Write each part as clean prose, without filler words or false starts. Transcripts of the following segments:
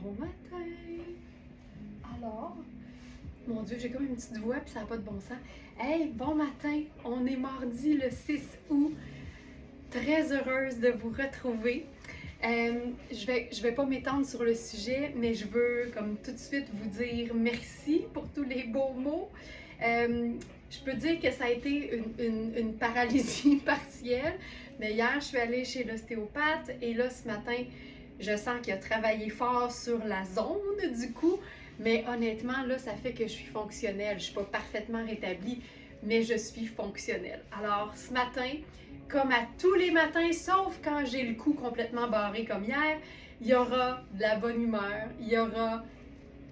Bon matin! Alors, mon Dieu, j'ai comme une petite voix puis ça n'a pas de bon sens. Hey, bon matin! On est mardi le 6 août. Très heureuse de vous retrouver. Je vais pas m'étendre sur le sujet, mais je veux comme tout de suite vous dire merci pour tous les beaux mots. Je peux dire que ça a été une paralysie partielle, mais hier, je suis allée chez l'ostéopathe et là, ce matin, je sens qu'il a travaillé fort sur la zone du cou, mais honnêtement, là, ça fait que je suis fonctionnelle. Je ne suis pas parfaitement rétablie, mais je suis fonctionnelle. Alors, ce matin, comme à tous les matins, sauf quand j'ai le cou complètement barré comme hier, il y aura de la bonne humeur, il y aura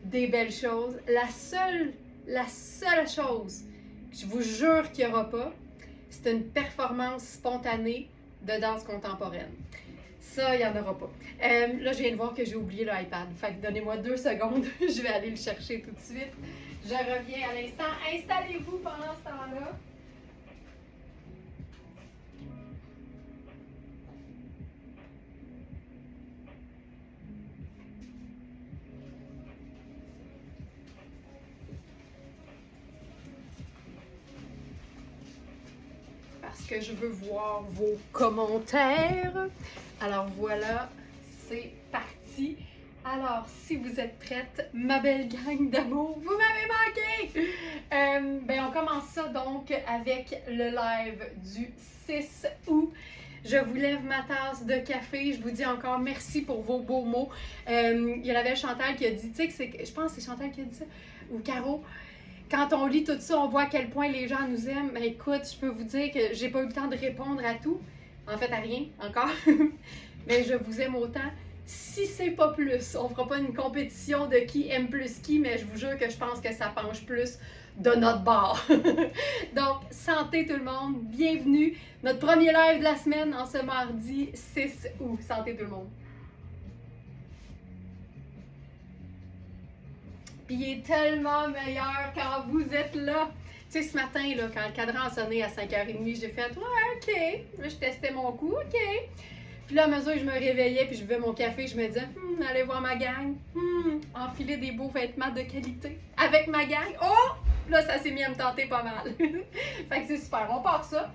des belles choses. La seule chose, je vous jure qu'il n'y aura pas, c'est une performance spontanée de danse contemporaine. Ça, il n'y en aura pas. Là, je viens de voir que j'ai oublié l'iPad. Fait que donnez-moi 2 secondes, je vais aller le chercher tout de suite. Je reviens à l'instant. Installez-vous pendant ce temps-là. Parce que je veux voir vos commentaires. Alors voilà, c'est parti. Alors, si vous êtes prête, ma belle gang d'amour, vous m'avez manqué! On commence ça donc avec le live du 6 août. Je vous lève ma tasse de café. Je vous dis encore merci pour vos beaux mots. Il y en avait Chantal qui a dit, tu sais, je pense que c'est Chantal qui a dit ça, ou Caro. Quand on lit tout ça, on voit à quel point les gens nous aiment. Ben, écoute, je peux vous dire que j'ai pas eu le temps de répondre à tout. En fait, à rien, encore. Mais je vous aime autant. Si c'est pas plus, on fera pas une compétition de qui aime plus qui, mais je vous jure que je pense que ça penche plus de notre bord. Donc, santé tout le monde, bienvenue. Notre premier live de la semaine en ce mardi 6 août. Santé tout le monde. Puis il est tellement meilleur quand vous êtes là. Tu sais, ce matin, là, quand le cadran a sonné à 5h30, j'ai fait « Ouais, OK. » Là, je testais mon coup, « OK. » Puis là, à mesure que je me réveillais puis je buvais mon café, je me disais « Allez voir ma gang. Enfiler des beaux vêtements de qualité avec ma gang. Oh! » Là, ça s'est mis à me tenter pas mal. Fait que c'est super. On part ça.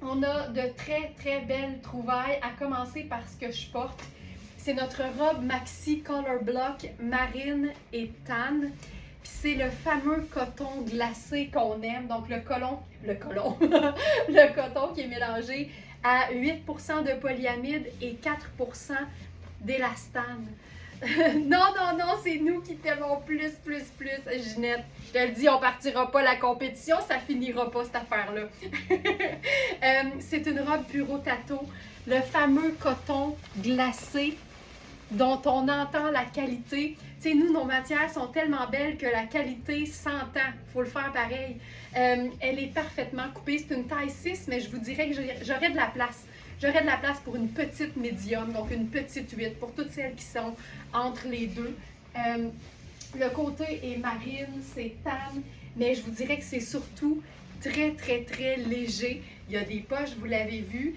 On a de très, très belles trouvailles, à commencer par ce que je porte. C'est notre robe maxi color block marine et tan. Puis c'est le fameux coton glacé qu'on aime. Donc le coton qui est mélangé à 8% de polyamide et 4% d'élastane. Non, c'est nous qui t'aimons plus. Ginette, je te le dis, on partira pas la compétition, ça finira pas cette affaire-là. C'est une robe Puro Tato, le fameux coton glacé dont on entend la qualité. Tu sais, nous, nos matières sont tellement belles que la qualité s'entend. Il faut le faire pareil. Elle est parfaitement coupée. C'est une taille 6, mais je vous dirais que j'aurais de la place. J'aurais de la place pour une petite médium, donc une petite 8, pour toutes celles qui sont entre les deux. Le côté est marine, c'est tan, mais je vous dirais que c'est surtout très léger. Il y a des poches, vous l'avez vu.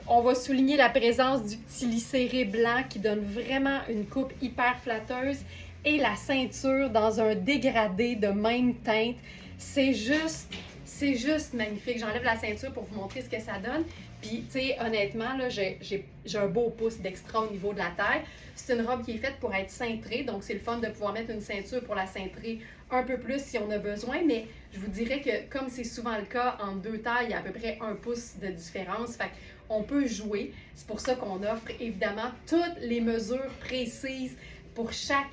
On va souligner la présence du petit lisséré blanc qui donne vraiment une coupe hyper flatteuse et la ceinture dans un dégradé de même teinte. C'est juste magnifique. J'enlève la ceinture pour vous montrer ce que ça donne. Puis, tu sais, honnêtement, là, j'ai un beau pouce d'extra au niveau de la taille. C'est une robe qui est faite pour être cintrée, donc c'est le fun de pouvoir mettre une ceinture pour la cintrer un peu plus si on a besoin, mais je vous dirais que comme c'est souvent le cas, en 2 tailles, il y a à peu près 1 pouce de différence, fait qu'on peut jouer. C'est pour ça qu'on offre évidemment toutes les mesures précises pour chaque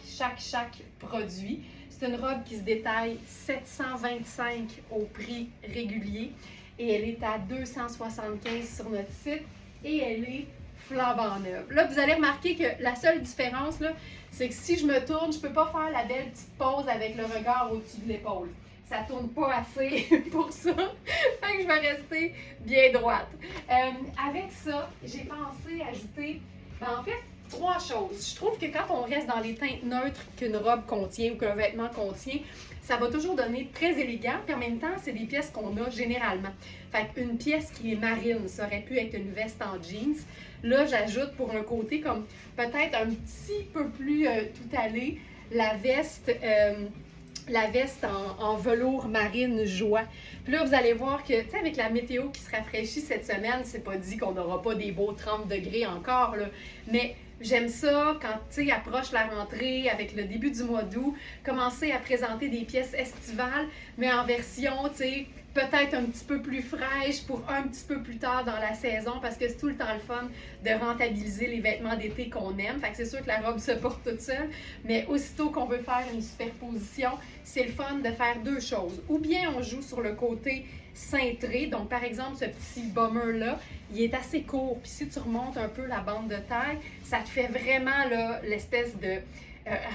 produit. C'est une robe qui se détaille 725 au prix régulier et elle est à 275 sur notre site et elle est flambant neuve. Là, vous allez remarquer que la seule différence, là, c'est que si je me tourne, je ne peux pas faire la belle petite pause avec le regard au-dessus de l'épaule. Ça ne tourne pas assez pour ça. Fait que je vais rester bien droite. Avec ça, j'ai pensé ajouter, en fait, 3 choses. Je trouve que quand on reste dans les teintes neutres qu'une robe contient ou qu'un vêtement contient, ça va toujours donner très élégant, puis en même temps, c'est des pièces qu'on a généralement. Fait qu'une pièce qui est marine, ça aurait pu être une veste en jeans. Là, j'ajoute pour un côté comme peut-être un petit peu plus tout allé, la veste en velours marine joie. Puis là, vous allez voir que, tu sais, avec la météo qui se rafraîchit cette semaine, c'est pas dit qu'on n'aura pas des beaux 30 degrés encore, là. Mais j'aime ça quand, tu sais, approche la rentrée avec le début du mois d'août, commencer à présenter des pièces estivales, mais en version, tu sais, peut-être un petit peu plus fraîche pour un petit peu plus tard dans la saison parce que c'est tout le temps le fun de rentabiliser les vêtements d'été qu'on aime. Fait que c'est sûr que la robe se porte toute seule, mais aussitôt qu'on veut faire une superposition, c'est le fun de faire 2 choses. Ou bien on joue sur le côté cintré, donc par exemple ce petit bomber-là, il est assez court, puis si tu remontes un peu la bande de taille, ça te fait vraiment là, l'espèce de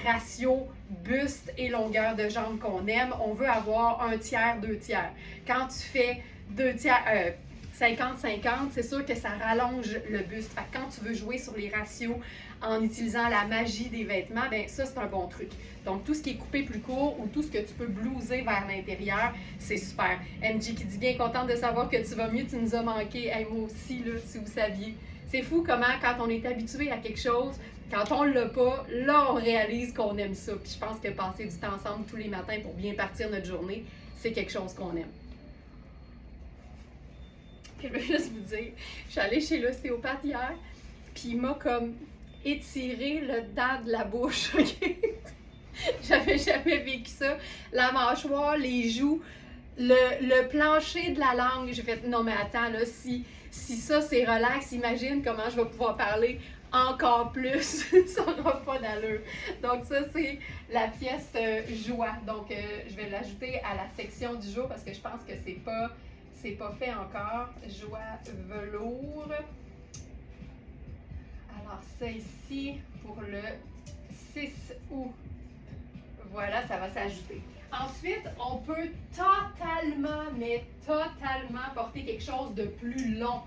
ratio buste et longueur de jambe qu'on aime. On veut avoir 1 tiers, 2 tiers. Quand tu fais 2 tiers, 50-50, c'est sûr que ça rallonge le buste. Fait que quand tu veux jouer sur les ratios en utilisant la magie des vêtements, ben ça, c'est un bon truc. Donc, tout ce qui est coupé plus court ou tout ce que tu peux blouser vers l'intérieur, c'est super. MJ qui dit bien contente de savoir que tu vas mieux, tu nous as manqué. Hey, moi aussi, là, si vous saviez. C'est fou comment, quand on est habitué à quelque chose, quand on l'a pas, là, on réalise qu'on aime ça. Puis je pense que passer du temps ensemble tous les matins pour bien partir notre journée, c'est quelque chose qu'on aime. Puis je veux juste vous dire, je suis allée chez l'ostéopathe hier, puis il m'a comme étiré le dent de la bouche, ok? J'avais jamais vécu ça. La mâchoire, les joues, le plancher de la langue. J'ai fait, non mais attends, là, si ça c'est relax, imagine comment je vais pouvoir parler encore plus. Ça n'aura pas d'allure. Donc ça, c'est la pièce joie. Donc je vais l'ajouter à la section du jour parce que je pense que c'est pas fait encore. Joie velours. Alors ça ici pour le 6 août. Voilà, ça va s'ajouter. Ensuite, on peut totalement porter quelque chose de plus long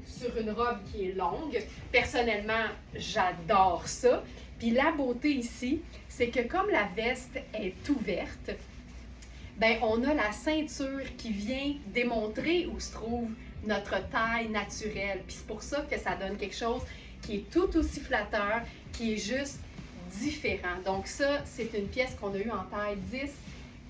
sur une robe qui est longue. Personnellement, j'adore ça. Puis la beauté ici, c'est que comme la veste est ouverte, ben on a la ceinture qui vient démontrer où se trouve notre taille naturelle. Puis c'est pour ça que ça donne quelque chose qui est tout aussi flatteur, qui est juste différent. Donc ça, c'est une pièce qu'on a eue en taille 10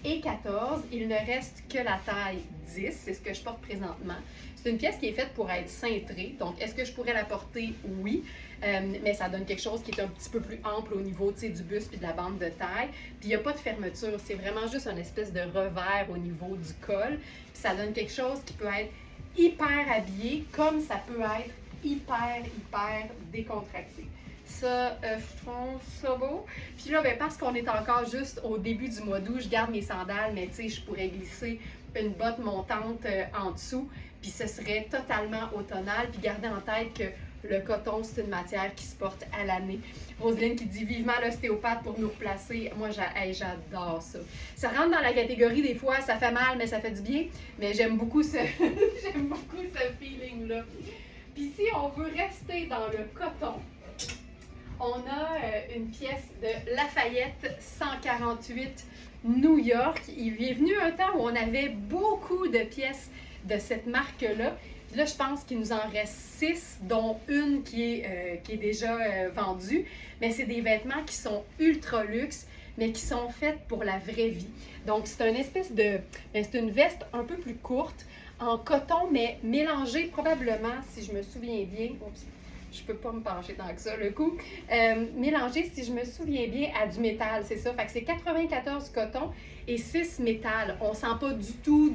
et 14. Il ne reste que la taille 10, c'est ce que je porte présentement. C'est une pièce qui est faite pour être cintrée. Donc, est-ce que je pourrais la porter? Oui. Mais ça donne quelque chose qui est un petit peu plus ample au niveau du buste et de la bande de taille. Puis, il n'y a pas de fermeture. C'est vraiment juste une espèce de revers au niveau du col. Puis, ça donne quelque chose qui peut être hyper habillé, comme ça peut être hyper décontracté. Ça, je trouve ça beau. Puis là, ben, parce qu'on est encore juste au début du mois d'août, je garde mes sandales, mais tu sais, je pourrais glisser une botte montante en dessous. Puis ce serait totalement automnal. Puis gardez en tête que le coton, c'est une matière qui se porte à l'année. Roselyne qui dit vivement l'ostéopathe pour nous replacer. Moi, j'adore ça. Ça rentre dans la catégorie des fois, ça fait mal, mais ça fait du bien. Mais j'aime beaucoup ce feeling-là. Puis si on veut rester dans le coton, on a une pièce de Lafayette 148 New York. Il est venu un temps où on avait beaucoup de pièces de cette marque-là. Là, je pense qu'il nous en reste 6, dont une qui est déjà vendue. Mais c'est des vêtements qui sont ultra luxe, mais qui sont faits pour la vraie vie. Donc, c'est une espèce de... C'est une veste un peu plus courte, en coton, mais mélangée probablement, si je me souviens bien... Oups, je peux pas me pencher tant que ça, le coup. Mélangé, si je me souviens bien, à du métal, c'est ça. Fait que c'est 94 coton et 6 métal. On sent pas du tout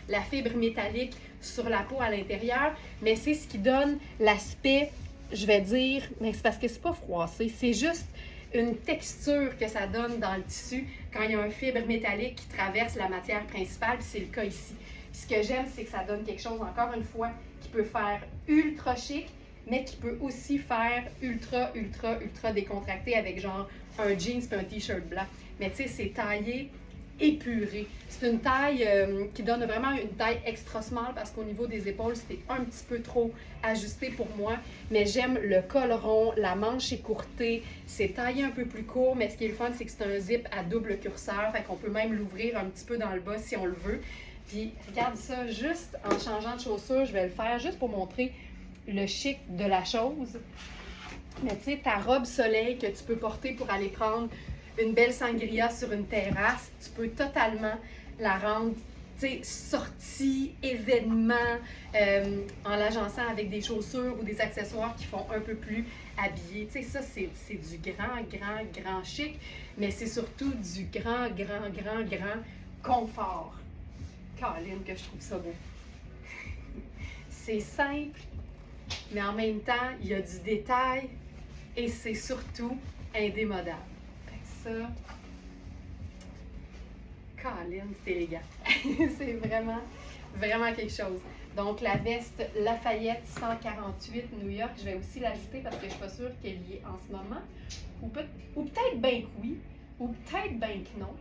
la fibre métallique sur la peau à l'intérieur, mais c'est ce qui donne l'aspect, je vais dire, mais c'est parce que c'est pas froissé, c'est juste une texture que ça donne dans le tissu quand il y a un fibre métallique qui traverse la matière principale, puis c'est le cas ici. Puis ce que j'aime, c'est que ça donne quelque chose, encore une fois, qui peut faire ultra chic, mais qui peut aussi faire ultra décontracté avec genre un jeans et un t-shirt blanc. Mais tu sais, c'est taillé épuré. C'est une taille qui donne vraiment une taille extra small parce qu'au niveau des épaules, c'était un petit peu trop ajusté pour moi. Mais j'aime le col rond, la manche écourtée, c'est taillé un peu plus court, mais ce qui est le fun, c'est que c'est un zip à double curseur, fait qu'on peut même l'ouvrir un petit peu dans le bas si on le veut. Puis regarde ça, juste en changeant de chaussure, je vais le faire juste pour montrer le chic de la chose. Mais tu sais, ta robe soleil que tu peux porter pour aller prendre une belle sangria sur une terrasse, tu peux totalement la rendre, tu sais, sortie, événement, en l'agençant avec des chaussures ou des accessoires qui font un peu plus habillé. Tu sais, ça, c'est du grand chic, mais c'est surtout du grand confort. Caroline, que je trouve ça beau. C'est simple, mais en même temps, il y a du détail et c'est surtout indémodable. Fait que ça, Caroline, c'est élégant. C'est vraiment quelque chose. Donc, la veste Lafayette 148 New York, je vais aussi l'ajouter parce que je ne suis pas sûre qu'elle y est en ce moment. Ou peut-être bien que oui, ou peut-être bien que non.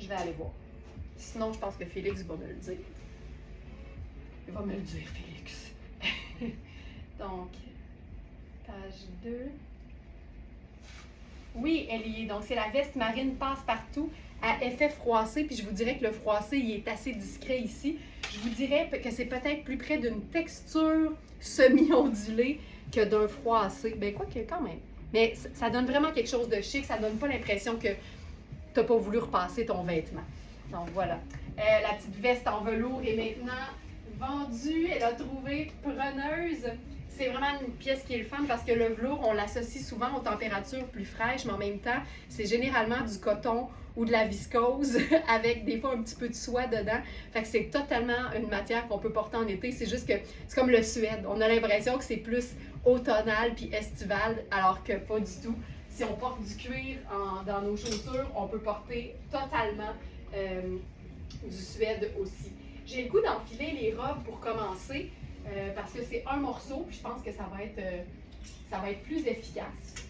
Je vais aller voir. Sinon, je pense que Félix va me le dire. Il va me le dire, Félix. Donc, page 2. Oui, elle y est. Donc, c'est la veste marine passe-partout à effet froissé. Puis, je vous dirais que le froissé, il est assez discret ici. Je vous dirais que c'est peut-être plus près d'une texture semi-ondulée que d'un froissé. Bien, quoi que quand même. Mais ça donne vraiment quelque chose de chic. Ça donne pas l'impression que tu n'as pas voulu repasser ton vêtement. Donc, voilà. La petite veste en velours est maintenant vendue. Elle a trouvé preneuse. C'est vraiment une pièce qui est le fun parce que le velours, on l'associe souvent aux températures plus fraîches, mais en même temps, c'est généralement du coton ou de la viscose avec des fois un petit peu de soie dedans. Fait que c'est totalement une matière qu'on peut porter en été. C'est juste que c'est comme le suède. On a l'impression que c'est plus automnal puis estival, alors que pas du tout. Si on porte du cuir dans nos chaussures, on peut porter totalement du suède aussi. J'ai le goût d'enfiler les robes pour commencer. Parce que c'est un morceau, puis je pense que ça va être plus efficace.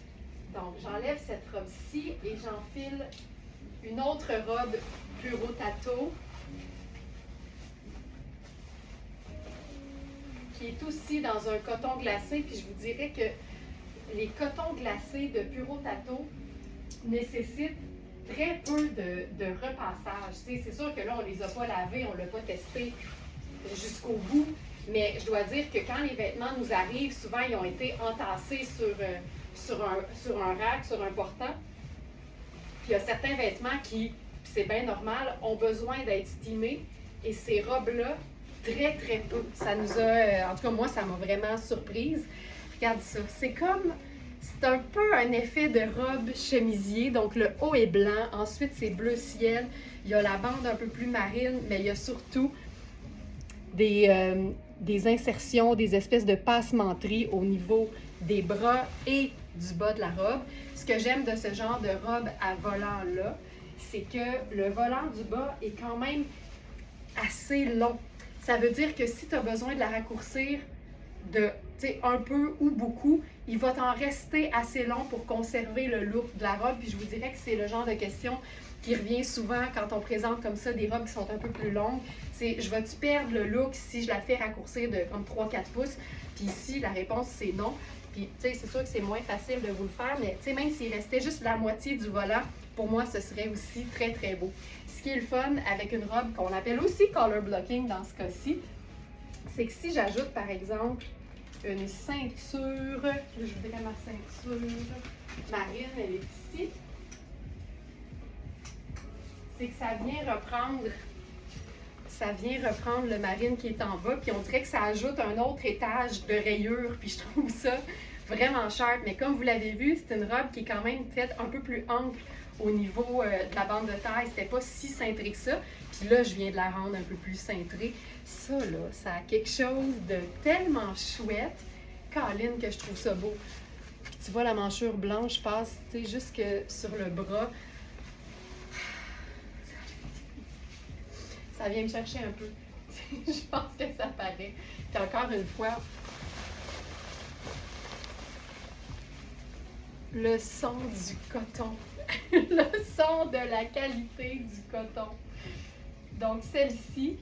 Donc, j'enlève cette robe-ci et j'enfile une autre robe Puro Tato qui est aussi dans un coton glacé. Puis je vous dirais que les cotons glacés de Puro Tato nécessitent très peu de repassage. C'est sûr que là, on ne les a pas lavés, on ne l'a pas testé jusqu'au bout. Mais je dois dire que quand les vêtements nous arrivent, souvent ils ont été entassés sur un rack, sur un portant. Puis il y a certains vêtements qui, c'est bien normal, ont besoin d'être steamés. Et ces robes-là, très peu. Ça nous a, en tout cas moi, ça m'a vraiment surprise. Regarde ça, c'est un peu un effet de robe chemisier. Donc le haut est blanc, ensuite c'est bleu ciel. Il y a la bande un peu plus marine, mais il y a surtout des insertions, des espèces de passementeries au niveau des bras et du bas de la robe. Ce que j'aime de ce genre de robe à volant-là, c'est que le volant du bas est quand même assez long. Ça veut dire que si tu as besoin de la raccourcir un peu ou beaucoup, il va t'en rester assez long pour conserver le look de la robe. Puis je vous dirais que c'est le genre de question qui revient souvent quand on présente comme ça des robes qui sont un peu plus longues. C'est, je vais-tu perdre le look si je la fais raccourcir de comme 3-4 pouces? Puis ici, la réponse, c'est non. Puis, tu sais, c'est sûr que c'est moins facile de vous le faire, mais tu sais, même s'il restait juste la moitié du volant, pour moi, ce serait aussi très beau. Ce qui est le fun avec une robe qu'on appelle aussi color blocking dans ce cas-ci, c'est que si j'ajoute, par exemple, une ceinture, là, je voudrais ma ceinture marine, elle est ici, c'est que ça vient reprendre le marine qui est en bas, puis on dirait que ça ajoute un autre étage de rayures, puis je trouve ça vraiment sharp. Mais comme vous l'avez vu, c'est une robe qui est quand même faite un peu plus ample au niveau de la bande de taille. C'était pas si cintré que ça. Puis là, je viens de la rendre un peu plus cintrée. Ça, là, ça a quelque chose de tellement chouette, Caroline, que je trouve ça beau. Puis tu vois, la manchure blanche passe, tu sais, jusque sur le bras. Ça vient me chercher un peu. Je pense que ça paraît. Puis encore une fois, le son du coton le son de la qualité du coton. Donc, celle-ci,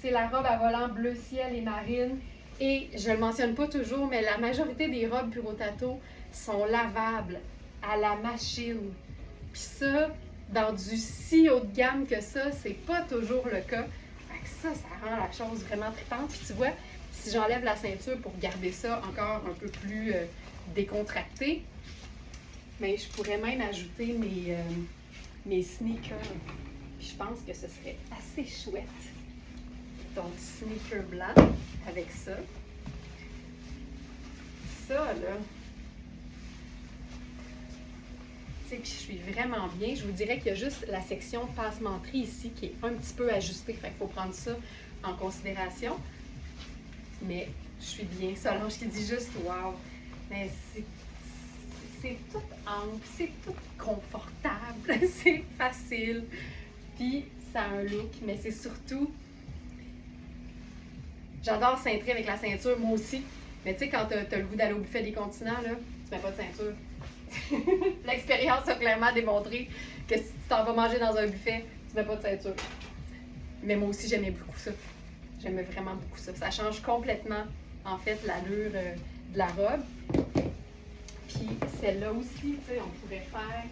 c'est la robe à volant bleu ciel et marine. Et je ne le mentionne pas toujours, mais la majorité des robes Puro Tato sont lavables à la machine. Puis ça, dans du si haut de gamme que ça, c'est pas toujours le cas. Fait que ça rend la chose vraiment trippante. Puis tu vois, si j'enlève la ceinture pour garder ça encore un peu plus décontracté, mais je pourrais même ajouter mes sneakers. Puis je pense que ce serait assez chouette. Donc, sneaker blanc avec ça. Ça, là, puis je suis vraiment bien. Je vous dirais qu'il y a juste la section passementerie ici qui est un petit peu ajustée. Fait qu'il faut prendre ça en considération. Mais je suis bien. Solange qui dit juste « wow ». Mais c'est tout ample, c'est tout confortable, c'est facile. Puis ça a un look, mais c'est surtout... J'adore cintrer avec la ceinture, moi aussi. Mais tu sais, quand t'as le goût d'aller au buffet des continents, là, tu mets pas de ceinture. L'expérience a clairement démontré que si tu t'en vas manger dans un buffet, tu mets pas de ceinture. Mais moi aussi, j'aimais beaucoup ça. J'aimais vraiment beaucoup ça. Ça change complètement, en fait, l'allure de la robe. Puis celle-là aussi, tu sais, on pourrait faire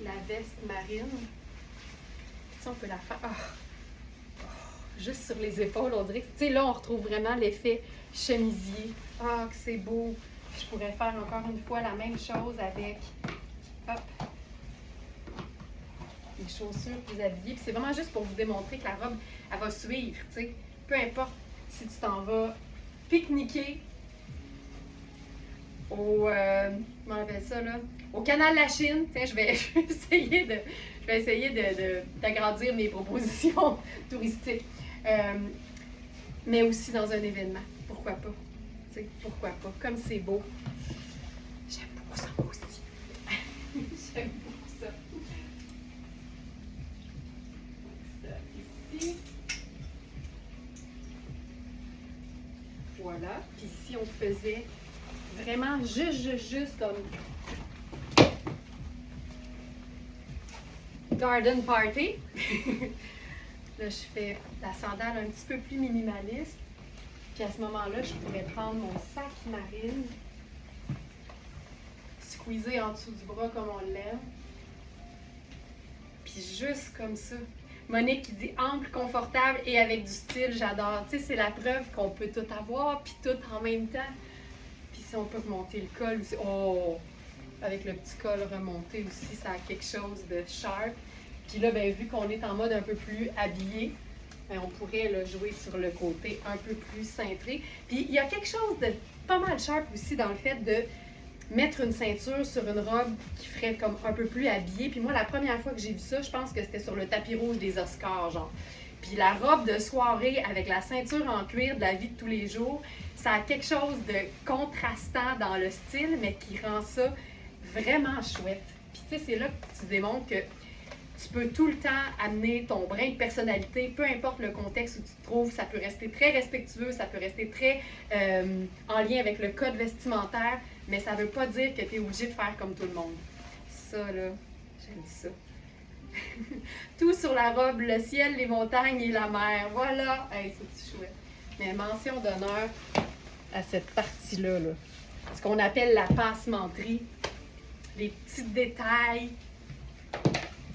la veste marine. Tu sais, on peut la faire... juste sur les épaules, on dirait que, tu sais, là, on retrouve vraiment l'effet chemisier. Ah, que c'est beau! Je pourrais faire encore une fois la même chose avec, hop, les chaussures plus habillées. Puis c'est vraiment juste pour vous démontrer que la robe, elle va suivre, tu sais. Peu importe si tu t'en vas pique-niquer au, comment on appelle ça, là? Au canal de la Chine. Tiens, je vais essayer d'agrandir mes propositions touristiques. Mais aussi dans un événement. Pourquoi pas? T'sais, pourquoi pas? Comme c'est beau. J'aime beaucoup ça, moi aussi. J'aime beaucoup ça. Ça ici. Voilà. Puis si on faisait vraiment juste comme garden party. Là, je fais la sandale un petit peu plus minimaliste. Puis à ce moment-là, je pourrais prendre mon sac marine, squeezer en dessous du bras comme on l'aime. Puis juste comme ça. Monique qui dit ample, confortable et avec du style, j'adore. Tu sais, c'est la preuve qu'on peut tout avoir, puis tout en même temps. Puis si on peut remonter le col aussi. Oh! Avec le petit col remonté aussi, ça a quelque chose de sharp. Puis là, ben, vu qu'on est en mode un peu plus habillé, ben, on pourrait là, jouer sur le côté un peu plus cintré. Puis il y a quelque chose de pas mal sharp aussi dans le fait de mettre une ceinture sur une robe qui ferait comme un peu plus habillée. Puis moi, la première fois que j'ai vu ça, je pense que c'était sur le tapis rouge des Oscars, genre. Puis la robe de soirée avec la ceinture en cuir de la vie de tous les jours, ça a quelque chose de contrastant dans le style, mais qui rend ça vraiment chouette. Puis tu sais, c'est là que tu démontres que tu peux tout le temps amener ton brin de personnalité, peu importe le contexte où tu te trouves. Ça peut rester très respectueux, ça peut rester très en lien avec le code vestimentaire, mais ça ne veut pas dire que tu es obligé de faire comme tout le monde. Ça, là, j'aime ça. Tout sur la robe, le ciel, les montagnes et la mer. Voilà! Hey, c'est chouette. Mais mention d'honneur à cette partie-là, là. Ce qu'on appelle la passementerie. Les petits détails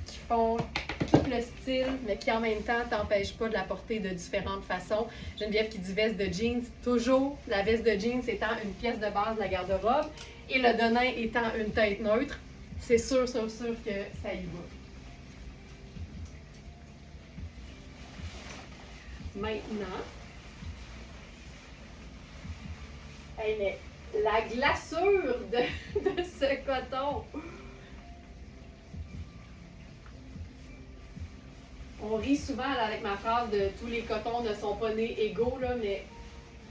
qui font tout le style, mais qui en même temps t'empêchent pas de la porter de différentes façons. Geneviève qui dit veste de jeans, toujours la veste de jeans étant une pièce de base de la garde-robe et le denim étant une tête neutre, c'est sûr que ça y va. Maintenant, hey, mais la glaçure de ce coton! On rit souvent là, avec ma phrase de tous les cotons ne sont pas nés égaux, là, mais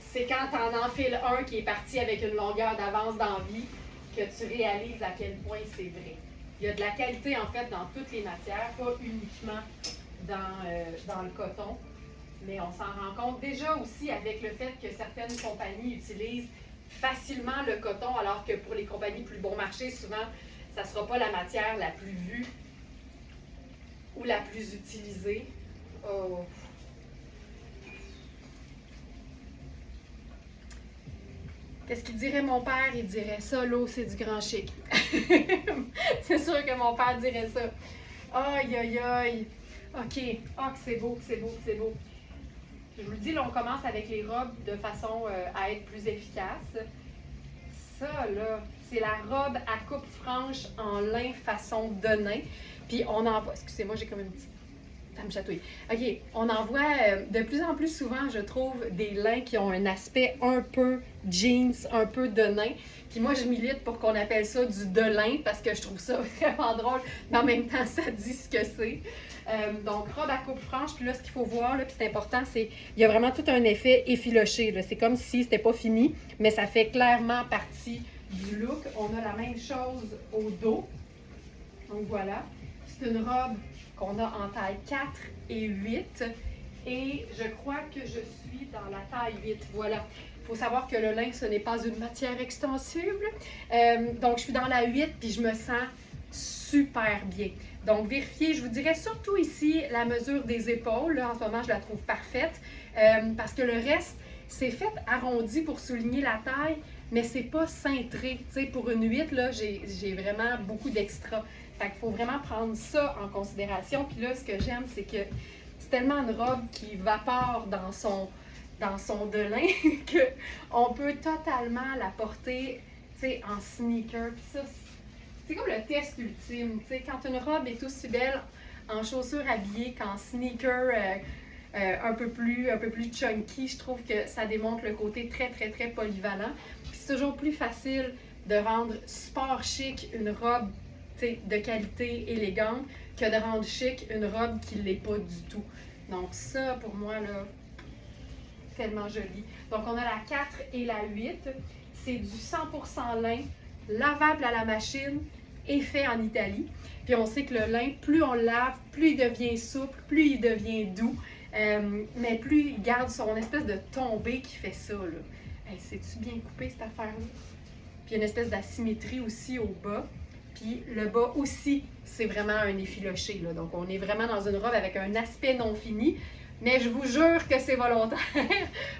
c'est quand tu en enfiles un qui est parti avec une longueur d'avance dans la vie que tu réalises à quel point c'est vrai. Il y a de la qualité en fait dans toutes les matières, pas uniquement dans le coton, mais on s'en rend compte déjà aussi avec le fait que certaines compagnies utilisent facilement le coton, alors que pour les compagnies plus bon marché, souvent ça ne sera pas la matière la plus vue ou la plus utilisée. Oh. Qu'est-ce qu'il dirait mon père? Il dirait ça, l'eau, c'est du grand chic. C'est sûr que mon père dirait ça. Aïe, aïe, aïe. OK. Ah, que c'est beau, que c'est beau, que c'est beau. Je vous le dis, là, on commence avec les robes de façon à être plus efficace. Ça, là, c'est la robe à coupe franche en lin façon de nain. Puis on en voit, excusez-moi, j'ai comme une petite... Ça me chatouille. OK, on en voit de plus en plus souvent, je trouve, des lins qui ont un aspect un peu jeans, un peu de nain. Puis moi, je milite pour qu'on appelle ça du de lin parce que je trouve ça vraiment drôle, mais en même temps, ça dit ce que c'est. Donc, robe à coupe franche. Puis là, ce qu'il faut voir, là, puis c'est important, c'est il y a vraiment tout un effet effiloché. C'est comme si c'était pas fini, mais ça fait clairement partie du look. On a la même chose au dos. Donc, voilà. C'est une robe qu'on a en taille 4 et 8. Et je crois que je suis dans la taille 8. Voilà. Il faut savoir que le lin, ce n'est pas une matière extensible. Donc, je suis dans la 8 puis je me sens super bien. Donc, vérifiez, je vous dirais surtout ici la mesure des épaules. Là, en ce moment, je la trouve parfaite parce que le reste, c'est fait arrondi pour souligner la taille, mais c'est pas cintré. Tu sais, pour une 8, là, j'ai vraiment beaucoup d'extra. Fait qu'il faut vraiment prendre ça en considération. Puis là, ce que j'aime, c'est que c'est tellement une robe qui vapore dans son de lin qu'on peut totalement la porter, tu sais, en sneaker. Puis ça, c'est comme le test ultime. Tu sais, quand une robe est aussi belle en chaussures habillées qu'en sneaker un peu plus chunky, je trouve que ça démontre le côté très, très, très polyvalent. Puis c'est toujours plus facile de rendre sport chic une robe de qualité élégante que de rendre chic une robe qui ne l'est pas du tout. Donc ça, pour moi, là, tellement joli. Donc on a la 4 et la 8. C'est du 100% lin, lavable à la machine et fait en Italie. Puis on sait que le lin, plus on le lave, plus il devient souple, plus il devient doux, mais plus il garde son espèce de tombée qui fait ça, là. Hey, c'est-tu bien coupé, cette affaire-là? Puis il y a une espèce d'asymétrie aussi au bas. Puis le bas aussi, c'est vraiment un effiloché, là. Donc on est vraiment dans une robe avec un aspect non fini. Mais je vous jure que c'est volontaire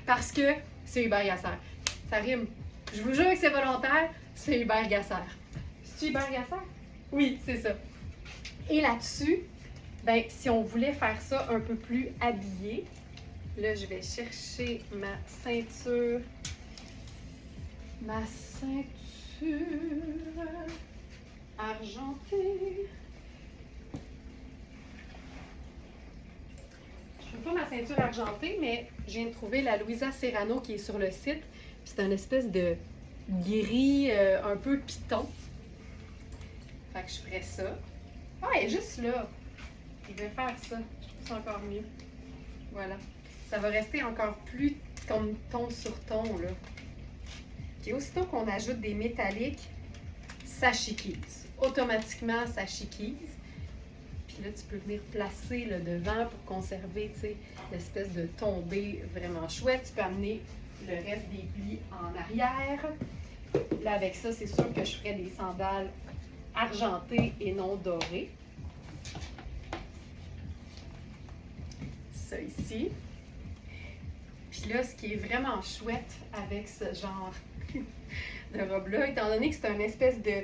parce que c'est Hubert Gasser. Ça rime. Je vous jure que c'est volontaire, c'est Hubert Gasser. C'est Hubert Gasser? Oui, c'est ça. Et là-dessus, ben, si on voulait faire ça un peu plus habillé, là, je vais chercher ma ceinture. Ma ceinture argentée. Je ne veux pas ma ceinture argentée, mais je viens de trouver la Louisa Serrano qui est sur le site. C'est une espèce de gris un peu piton. Fait que je ferais ça. Ah, elle est juste là. Je vais faire ça. Je trouve ça encore mieux. Voilà. Ça va rester encore plus comme ton sur ton, là. Puis aussitôt qu'on ajoute des métalliques, ça chiquise. Automatiquement, ça chiquise. Puis là, tu peux venir placer le devant pour conserver, tu sais, l'espèce de tombée vraiment chouette. Tu peux amener le reste des plis en arrière. Là, avec ça, c'est sûr que je ferais des sandales argentées et non dorées. Ça ici. Puis là, ce qui est vraiment chouette avec ce genre de robe-là, étant donné que c'est une espèce de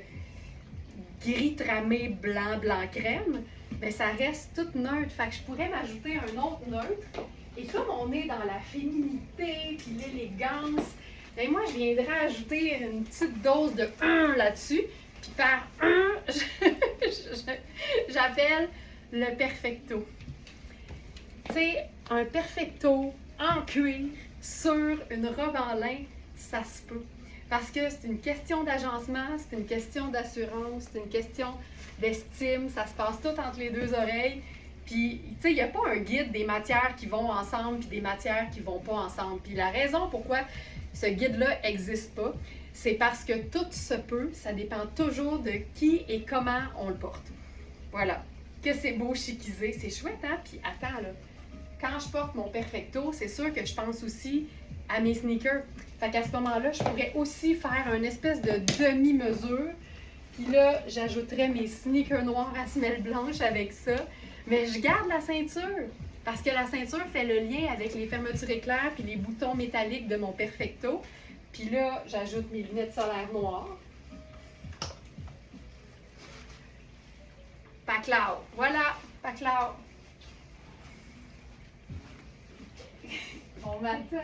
gris tramé blanc crème, bien, ça reste toute neutre. Fait que je pourrais m'ajouter un autre neutre. Et comme on est dans la féminité puis l'élégance, bien, moi, je viendrais ajouter une petite dose de 1 là-dessus. Puis par 1, j'appelle le perfecto. Tu sais, un perfecto en cuir sur une robe en lin, ça se peut. Parce que c'est une question d'agencement, c'est une question d'assurance, c'est une question d'estime, ça se passe tout entre les deux oreilles. Puis, tu sais, il n'y a pas un guide des matières qui vont ensemble puis des matières qui vont pas ensemble. Puis la raison pourquoi ce guide-là n'existe pas, c'est parce que tout se peut, ça dépend toujours de qui et comment on le porte. Voilà. Que c'est beau chiquisé, c'est chouette, hein? Puis attends, là, quand je porte mon perfecto, c'est sûr que je pense aussi à mes sneakers. Fait qu'à ce moment-là, je pourrais aussi faire une espèce de demi-mesure, Puis là, j'ajouterais mes sneakers noirs à semelle blanche avec ça. Mais je garde la ceinture. Parce que la ceinture fait le lien avec les fermetures éclairs puis les boutons métalliques de mon Perfecto. Puis là, j'ajoute mes lunettes solaires noires. Paclao. Voilà, Paclao. Bon matin!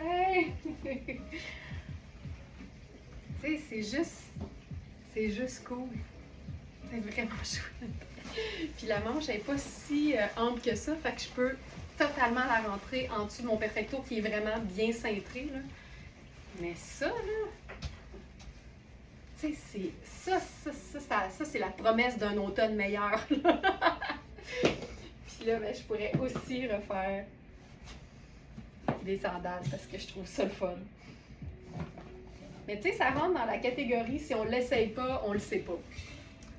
Tu sais, c'est juste cool. C'est vraiment chouette. Puis la manche n'est pas si ample que ça, fait que je peux totalement la rentrer en dessous de mon Perfecto qui est vraiment bien cintré, là. Mais ça, là, tu sais, ça, c'est la promesse d'un automne meilleur. Puis là, ben, je pourrais aussi refaire des sandales parce que je trouve ça le fun. Mais tu sais, ça rentre dans la catégorie, si on ne l'essaye pas, on ne le sait pas.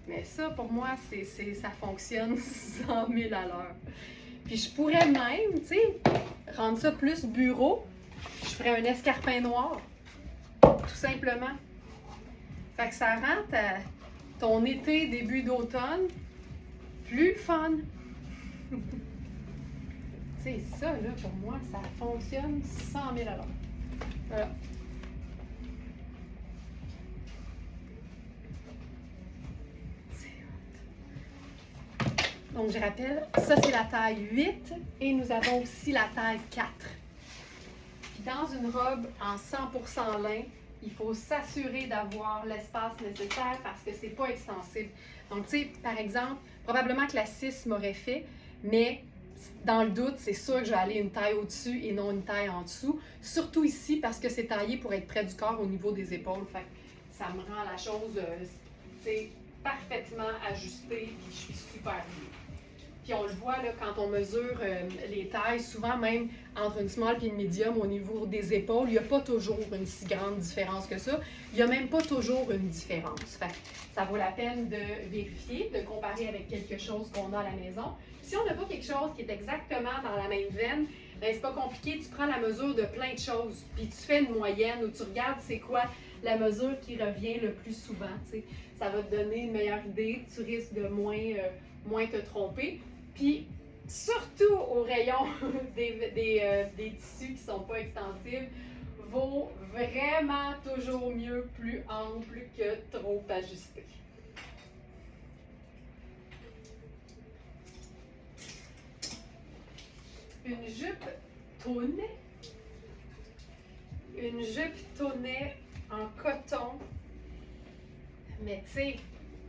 Mais ça, pour moi, ça fonctionne 100 000 à l'heure. Puis je pourrais même, tu sais, rendre ça plus bureau. Je ferais un escarpin noir. Tout simplement. Fait que ça rend ton été, début d'automne, plus fun. Tu sais, ça, là, pour moi, ça fonctionne 100 000 à l'heure. Voilà. Donc, je rappelle, ça, c'est la taille 8 et nous avons aussi la taille 4. Puis dans une robe en 100% lin, il faut s'assurer d'avoir l'espace nécessaire parce que c'est pas extensible. Donc, tu sais, par exemple, probablement que la 6 m'aurait fait, mais dans le doute, c'est sûr que je vais aller une taille au-dessus et non une taille en dessous. Surtout ici parce que c'est taillé pour être près du corps au niveau des épaules. Fait que ça me rend la chose, tu sais, parfaitement ajustée et je suis super bien. Puis on le voit là, quand on mesure les tailles, souvent même entre une small et une medium au niveau des épaules, il n'y a pas toujours une si grande différence que ça. Il n'y a même pas toujours une différence. Fait que ça vaut la peine de vérifier, de comparer avec quelque chose qu'on a à la maison. Si on n'a pas quelque chose qui est exactement dans la même veine, ben c'est pas compliqué, tu prends la mesure de plein de choses, puis tu fais une moyenne où tu regardes c'est quoi la mesure qui revient le plus souvent. T'sais. Ça va te donner une meilleure idée, tu risques de moins te tromper. Puis, surtout au rayon des tissus qui ne sont pas extensibles, vaut vraiment toujours mieux plus ample que trop ajusté. Une jupe tonnée. Une jupe tonnée en coton. Mais tu sais,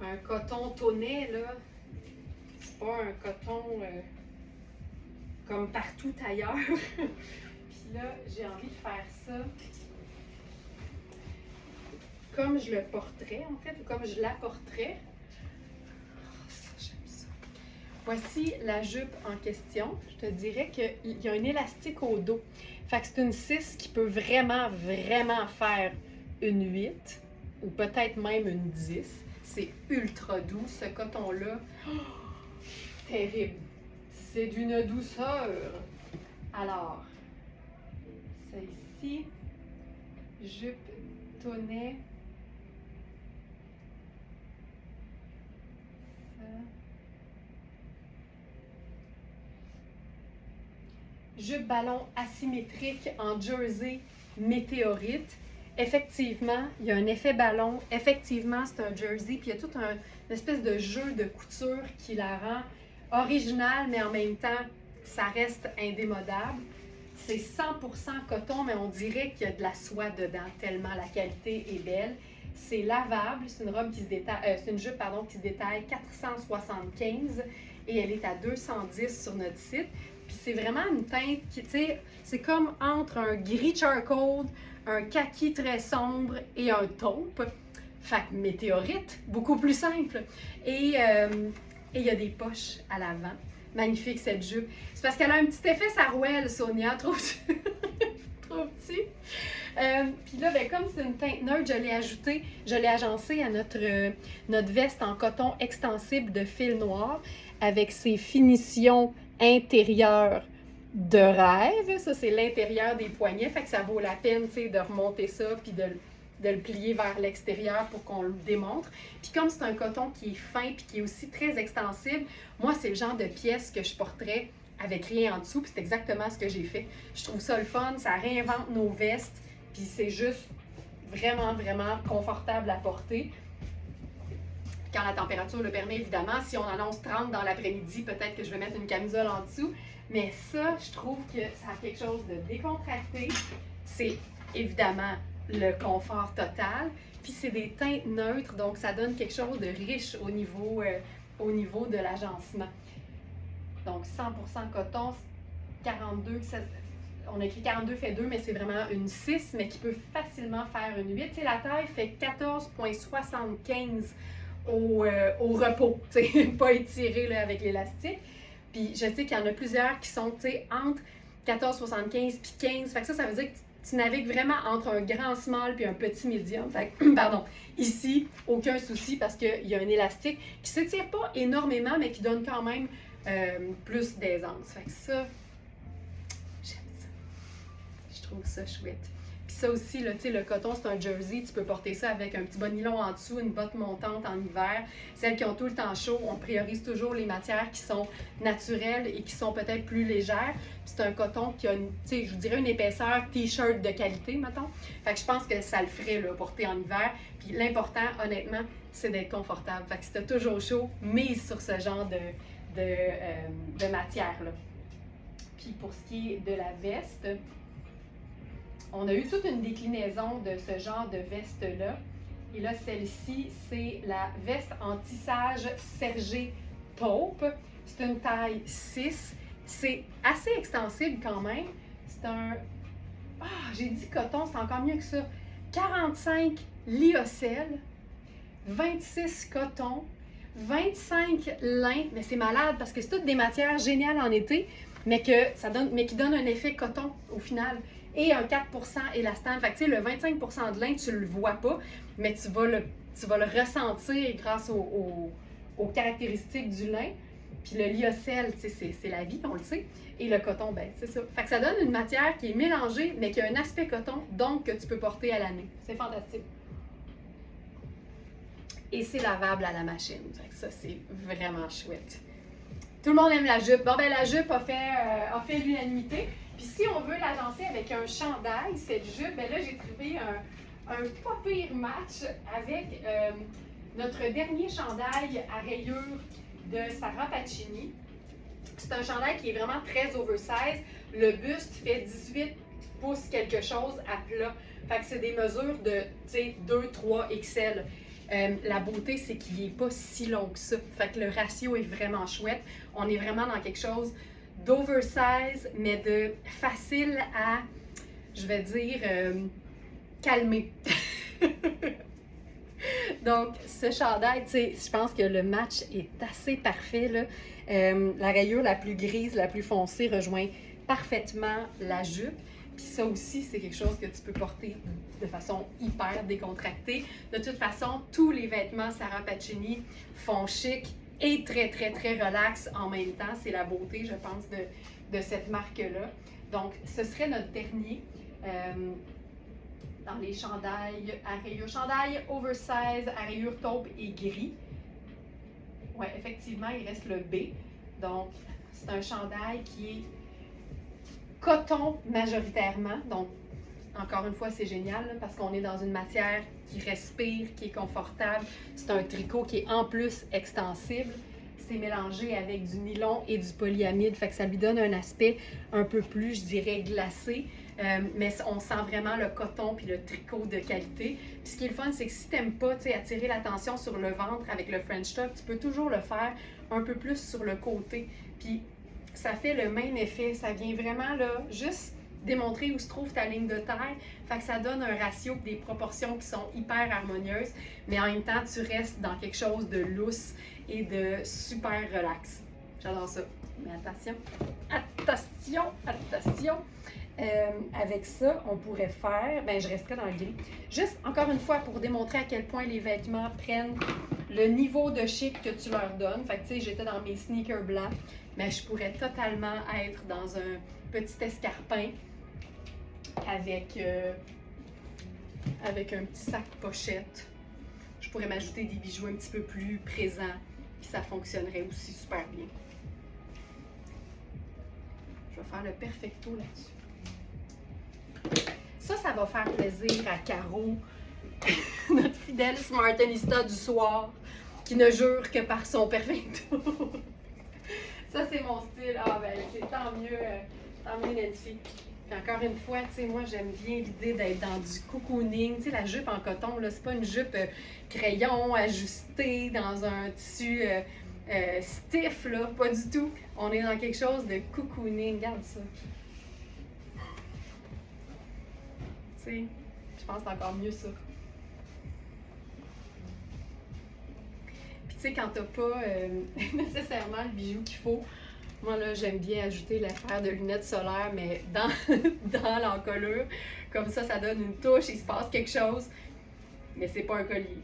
un coton tonné, là, c'est pas un coton comme partout ailleurs. Puis là, j'ai envie de faire ça comme je le porterais, en fait, ou comme je la porterais. Oh, ça, j'aime ça. Voici la jupe en question. Je te dirais qu'il y a un élastique au dos. Fait que c'est une 6 qui peut vraiment, vraiment faire une 8 ou peut-être même une 10. C'est ultra doux, ce coton-là. Oh, terrible. C'est d'une douceur. Alors, ça ici, jupe tonnet. Ça. Jupe ballon asymétrique en jersey météorite. Effectivement, il y a un effet ballon. Effectivement, c'est un jersey. Puis il y a tout une espèce de jeu de couture qui la rend originale, mais en même temps, ça reste indémodable. C'est 100% coton, mais on dirait qu'il y a de la soie dedans, tellement la qualité est belle. C'est lavable. C'est une robe qui se détaille, c'est une jupe qui se détaille 475 et elle est à 210 sur notre site. Puis c'est vraiment une teinte qui, tu sais, c'est comme entre un gris charcoal, un kaki très sombre et un taupe. Fait que météorite, beaucoup plus simple. Et il y a des poches à l'avant. Magnifique cette jupe. C'est parce qu'elle a un petit effet sarouel, Sonia, trop petit. Puis là, ben, comme c'est une teinte neutre, je l'ai agencée à notre veste en coton extensible de fil noir avec ses finitions intérieures de rêve. Ça, c'est l'intérieur des poignets. Fait que ça vaut la peine, tu sais, de remonter ça puis de de le plier vers l'extérieur pour qu'on le démontre. Puis comme c'est un coton qui est fin puis qui est aussi très extensible, moi, c'est le genre de pièce que je porterais avec rien en dessous, puis c'est exactement ce que j'ai fait. Je trouve ça le fun, ça réinvente nos vestes, puis c'est juste vraiment, vraiment confortable à porter. Quand la température le permet, évidemment. Si on annonce 30 dans l'après-midi, peut-être que je vais mettre une camisole en dessous. Mais ça, je trouve que ça a quelque chose de décontracté. C'est évidemment le confort total. Puis c'est des teintes neutres, donc ça donne quelque chose de riche au niveau de l'agencement. Donc 100% coton, 42, on a écrit 42 fait 2, mais c'est vraiment une 6, mais qui peut facilement faire une 8. T'sais, la taille fait 14,75 au repos, pas étiré là, avec l'élastique. Puis je sais qu'il y en a plusieurs qui sont entre 14,75 puis 15. Fait que ça veut dire que tu navigues vraiment entre un grand small puis un petit medium. Fait que, pardon, ici, aucun souci parce qu'il y a un élastique qui ne s'étire pas énormément, mais qui donne quand même plus d'aisance. Fait que ça, j'aime ça. Je trouve ça chouette. Puis ça aussi, là, le coton, c'est un jersey. Tu peux porter ça avec un petit bas nylon en dessous, une botte montante en hiver. Celles qui ont tout le temps chaud, on priorise toujours les matières qui sont naturelles et qui sont peut-être plus légères. Puis c'est un coton qui a, je vous dirais, une épaisseur t-shirt de qualité, mettons. Fait que je pense que ça le ferait, là, porter en hiver. Puis l'important, honnêtement, c'est d'être confortable. Fait que si t'as toujours chaud, mise sur ce genre de matière-là. Puis pour ce qui est de la veste, on a eu toute une déclinaison de ce genre de veste-là. Et là, celle-ci, c'est la veste en tissage sergé taupe. C'est une taille 6. C'est assez extensible quand même. C'est un... Ah, j'ai dit coton, c'est encore mieux que ça. 45 lyocell, 26 coton, 25 lin. Mais c'est malade parce que c'est toutes des matières géniales en été, mais qui donnent un effet coton au final. Et un 4% élastane. Fait que tu sais, le 25% de lin, tu ne le vois pas, mais tu vas le ressentir grâce aux caractéristiques du lin. Puis le lyocell, tu sais, c'est la vie, on le sait. Et le coton, ben c'est ça. Fait que ça donne une matière qui est mélangée, mais qui a un aspect coton, donc que tu peux porter à l'année. C'est fantastique. Et c'est lavable à la machine. Fait que ça, c'est vraiment chouette. Tout le monde aime la jupe. Bon, ben la jupe a fait l'unanimité. Puis si on veut l'agencer avec un chandail, cette jupe, ben là, j'ai trouvé un pas pire match avec notre dernier chandail à rayures de Sarah Pacini. C'est un chandail qui est vraiment très oversize. Le buste fait 18 pouces quelque chose à plat. Fait que c'est des mesures de 2, 3 XL. La beauté, c'est qu'il n'est pas si long que ça. Fait que le ratio est vraiment chouette. On est vraiment dans quelque chose d'oversize, mais de facile à, je vais dire, calmer. Donc, ce chandail, tu sais, je pense que le match est assez parfait, là. La rayure la plus grise, la plus foncée rejoint parfaitement la jupe. Puis ça aussi, c'est quelque chose que tu peux porter de façon hyper décontractée. De toute façon, tous les vêtements Sarah Pacini font chic et très, très, très relax en même temps. C'est la beauté, je pense, de cette marque-là. Donc, ce serait notre dernier dans les chandails à rayures. Chandail oversize à rayures taupe et gris. Oui, effectivement, il reste le B. Donc, c'est un chandail qui est coton majoritairement. Donc, encore une fois, c'est génial là, parce qu'on est dans une matière qui respire, qui est confortable. C'est un tricot qui est en plus extensible. C'est mélangé avec du nylon et du polyamide, fait que ça lui donne un aspect un peu plus, je dirais, glacé. Mais on sent vraiment le coton puis le tricot de qualité. Puis ce qui est le fun, c'est que si tu n'aimes pas attirer l'attention sur le ventre avec le French top, tu peux toujours le faire un peu plus sur le côté. Puis ça fait le même effet. Ça vient vraiment là, juste démontrer où se trouve ta ligne de taille. Fait que ça donne un ratio et des proportions qui sont hyper harmonieuses. Mais en même temps, tu restes dans quelque chose de lousse et de super relax. J'adore ça. Mais attention, attention, attention! Avec ça, on pourrait faire, je resterai dans le gris. Juste, encore une fois, pour démontrer à quel point les vêtements prennent le niveau de chic que tu leur donnes. Fait que, tu sais, j'étais dans mes sneakers blancs, mais je pourrais totalement être dans un petit escarpin avec avec un petit sac pochette. Je pourrais m'ajouter des bijoux un petit peu plus présents, puis ça fonctionnerait aussi super bien. Je vais faire le perfecto là-dessus. Ça va faire plaisir à Caro, notre fidèle smartenista du soir, qui ne jure que par son perfecto. Ça, c'est mon style. Ah ben, c'est tant mieux Nancy. Puis encore une fois, tu sais, moi, j'aime bien l'idée d'être dans du cocooning. Tu sais, la jupe en coton, là, c'est pas une jupe crayon ajustée dans un tissu stiff, là, pas du tout. On est dans quelque chose de cocooning. Regarde ça. Tu sais, je pense que c'est encore mieux ça. Puis tu sais, quand t'as pas nécessairement le bijou qu'il faut, moi là, j'aime bien ajouter la paire de lunettes solaires, mais dans, dans l'encolure. Comme ça donne une touche, il se passe quelque chose, mais c'est pas un collier.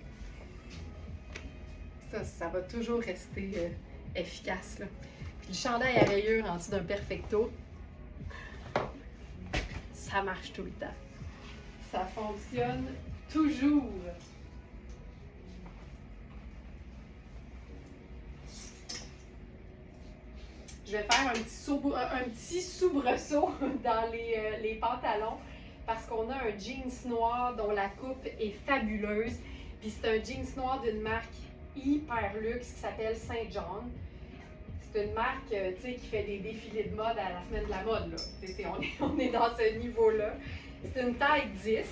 Ça va toujours rester efficace, là. Puis le chandail à rayures en dessous d'un perfecto, ça marche tout le temps. Ça fonctionne toujours. Je vais faire un petit soubresaut dans les pantalons parce qu'on a un jeans noir dont la coupe est fabuleuse. Puis c'est un jeans noir d'une marque hyper luxe qui s'appelle Saint John. C'est une marque qui fait des défilés de mode à la semaine de la mode. Là. On est dans ce niveau-là. C'est une taille 10.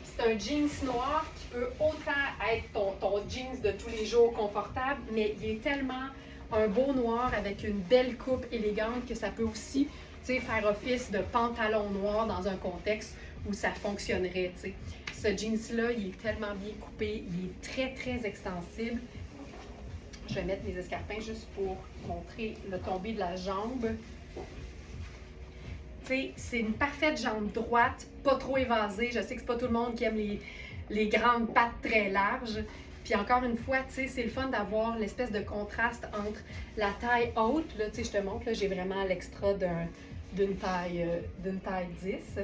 C'est un jeans noir qui peut autant être ton jeans de tous les jours confortable, mais il est tellement un beau noir avec une belle coupe élégante que ça peut aussi faire office de pantalon noir dans un contexte où ça fonctionnerait. T'sais. Ce jeans-là, il est tellement bien coupé, il est très, très extensible. Je vais mettre mes escarpins juste pour montrer le tombé de la jambe. C'est une parfaite jambe droite, pas trop évasée. Je sais que c'est pas tout le monde qui aime les grandes pattes très larges. Puis encore une fois, c'est le fun d'avoir l'espèce de contraste entre la taille haute, là, je te montre, là, j'ai vraiment l'extra d'une taille 10.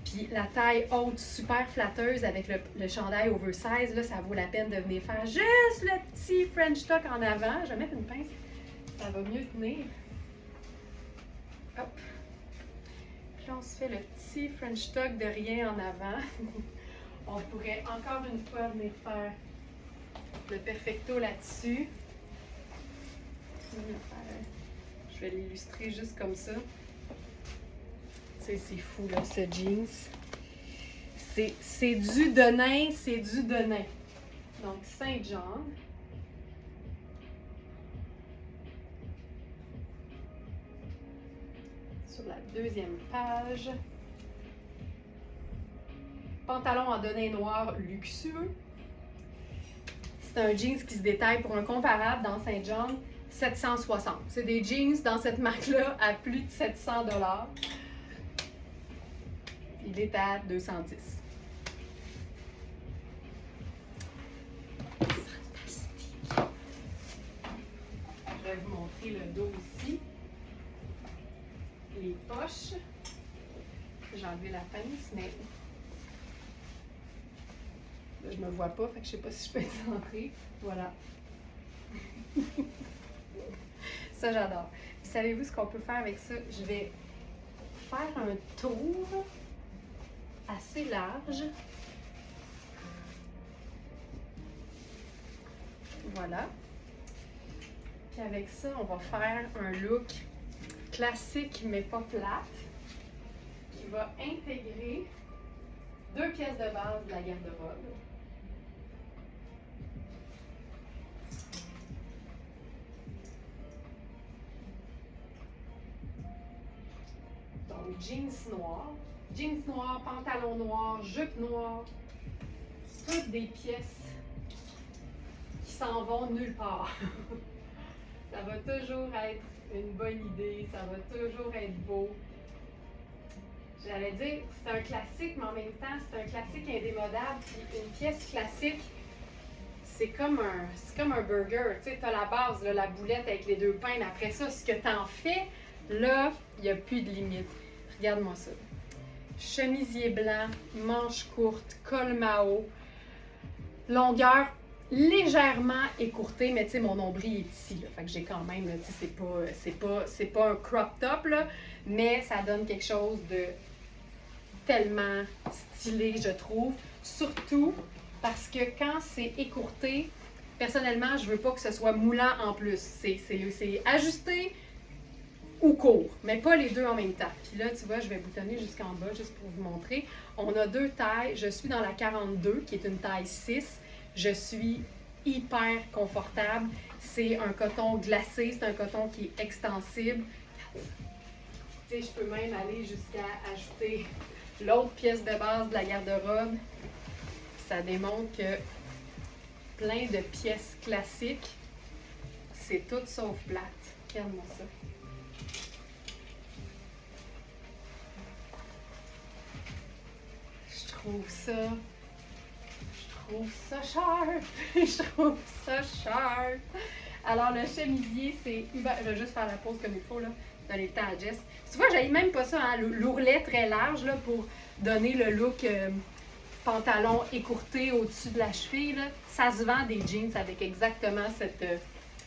Puis la taille haute super flatteuse avec le chandail oversize, là, ça vaut la peine de venir faire juste le petit French tuck en avant. Je vais mettre une pince, ça va mieux tenir. Hop. Puis là, on se fait le petit French tuck de rien en avant. On pourrait encore une fois venir faire le perfecto là-dessus. Je vais l'illustrer juste comme ça. C'est fou, là, ce jeans. C'est du Denain, c'est du Denain. Donc, Saint John. Sur la deuxième page. Pantalon en Denain noir luxueux. C'est un jeans qui se détaille pour un comparable dans Saint John, 760. C'est des jeans dans cette marque-là à plus de 700 $. Il est à 210. Fantastique. Je vais vous montrer le dos aussi. Les poches. J'ai enlevé la pince, mais là, je me vois pas, fait que je sais pas si je peux être centrée. Voilà. Ça, j'adore. Savez-vous ce qu'on peut faire avec ça? Je vais faire un tour assez large. Voilà. Puis avec ça, on va faire un look classique mais pas plate qui va intégrer 2 pièces de base de la garde-robe. Donc, jeans noir, pantalon noir, jupe noire, toutes des pièces qui s'en vont nulle part. Ça va toujours être une bonne idée, ça va toujours être beau. J'allais dire, c'est un classique, mais en même temps, c'est un classique indémodable. Puis une pièce classique, c'est comme un burger. Tu sais, tu as la base, là, la boulette avec les 2 pains, mais après ça, ce que tu en fais, là, il n'y a plus de limite. Regarde-moi ça. chemisier blanc, manche courte, col Mao, longueur légèrement écourtée, mais tu sais, mon nombril est ici, là, fait que j'ai quand même, tu sais, c'est pas un crop top, là, mais ça donne quelque chose de tellement stylé, je trouve, surtout parce que quand c'est écourté, personnellement, je veux pas que ce soit moulant en plus, c'est ajusté ou court, mais pas les deux en même temps. Puis là, tu vois, je vais boutonner jusqu'en bas, juste pour vous montrer. On a deux tailles. Je suis dans la 42, qui est une taille 6. Je suis hyper confortable. C'est un coton glacé, c'est un coton qui est extensible. Tu sais, je peux même aller jusqu'à ajouter l'autre pièce de base de la garde-robe. Ça démontre que plein de pièces classiques, c'est tout sauf plate. Regarde-moi ça. Je trouve ça sharp. Je trouve ça sharp. Alors, le chemisier, c'est... Je vais juste faire la pause comme il faut, là. Donner le temps à Jess. Tu vois, j'aille même pas ça, hein, l'ourlet très large, là, pour donner le look pantalon écourté au-dessus de la cheville, là. Ça se vend des jeans avec exactement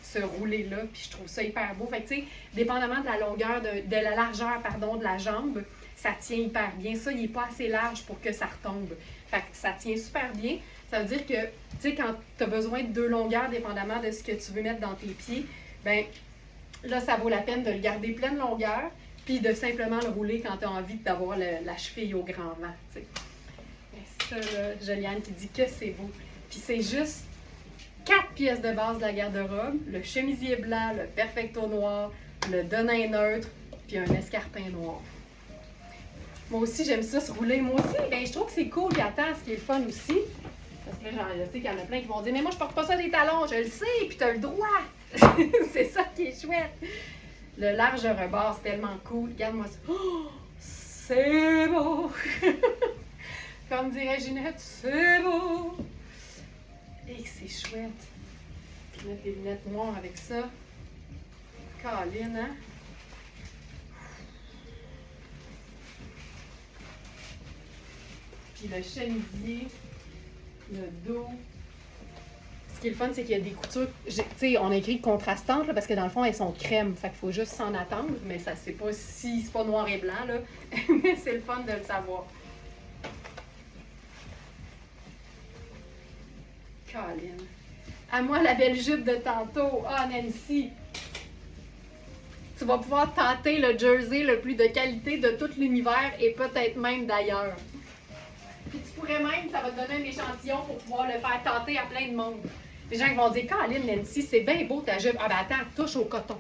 ce roulé-là, puis je trouve ça hyper beau. Fait que, tu sais, dépendamment de la longueur, de la largeur, pardon, de la jambe, ça tient hyper bien. Ça, il n'est pas assez large pour que ça retombe. Fait que ça tient super bien. Ça veut dire que, tu sais, quand tu as besoin de deux longueurs, dépendamment de ce que tu veux mettre dans tes pieds, ben là, ça vaut la peine de le garder pleine longueur, puis de simplement le rouler quand tu as envie d'avoir la cheville au grand vent, tu sais. Ça, là, Joliane qui dit que c'est beau. Puis c'est juste 4 pièces de base de la garde-robe, le chemisier blanc, le perfecto noir, le denim neutre, puis un escarpin noir. Moi aussi, j'aime ça se rouler. Moi aussi, ben, je trouve que c'est cool. Puis attends, ce qui est le fun aussi, parce que là, je sais qu'il y en a plein qui vont dire « Mais moi, je porte pas ça des talons. » Je le sais, puis t'as le droit. C'est ça qui est chouette. Le large rebord, c'est tellement cool. Regarde-moi ça. Oh, c'est beau. Comme dirait Ginette, c'est beau. Et que c'est chouette. Puis mettre les lunettes noires avec ça. Caline, hein? Puis le chemisier, le dos. Ce qui est le fun, c'est qu'il y a des coutures. Tu sais, on a écrit contrastantes, là, parce que dans le fond, elles sont crème. Fait qu'il faut juste s'en attendre. Mais ça, c'est pas noir et blanc, là. Mais c'est le fun de le savoir. Colin. À moi, la belle jupe de tantôt. Ah, Nancy! Tu vas pouvoir tenter le jersey le plus de qualité de tout l'univers et peut-être même d'ailleurs. Puis tu pourrais même, ça va te donner un échantillon pour pouvoir le faire tenter à plein de monde. Les gens qui vont dire, Caroline, Nancy, c'est bien beau ta jupe. Ah ben attends, touche au coton.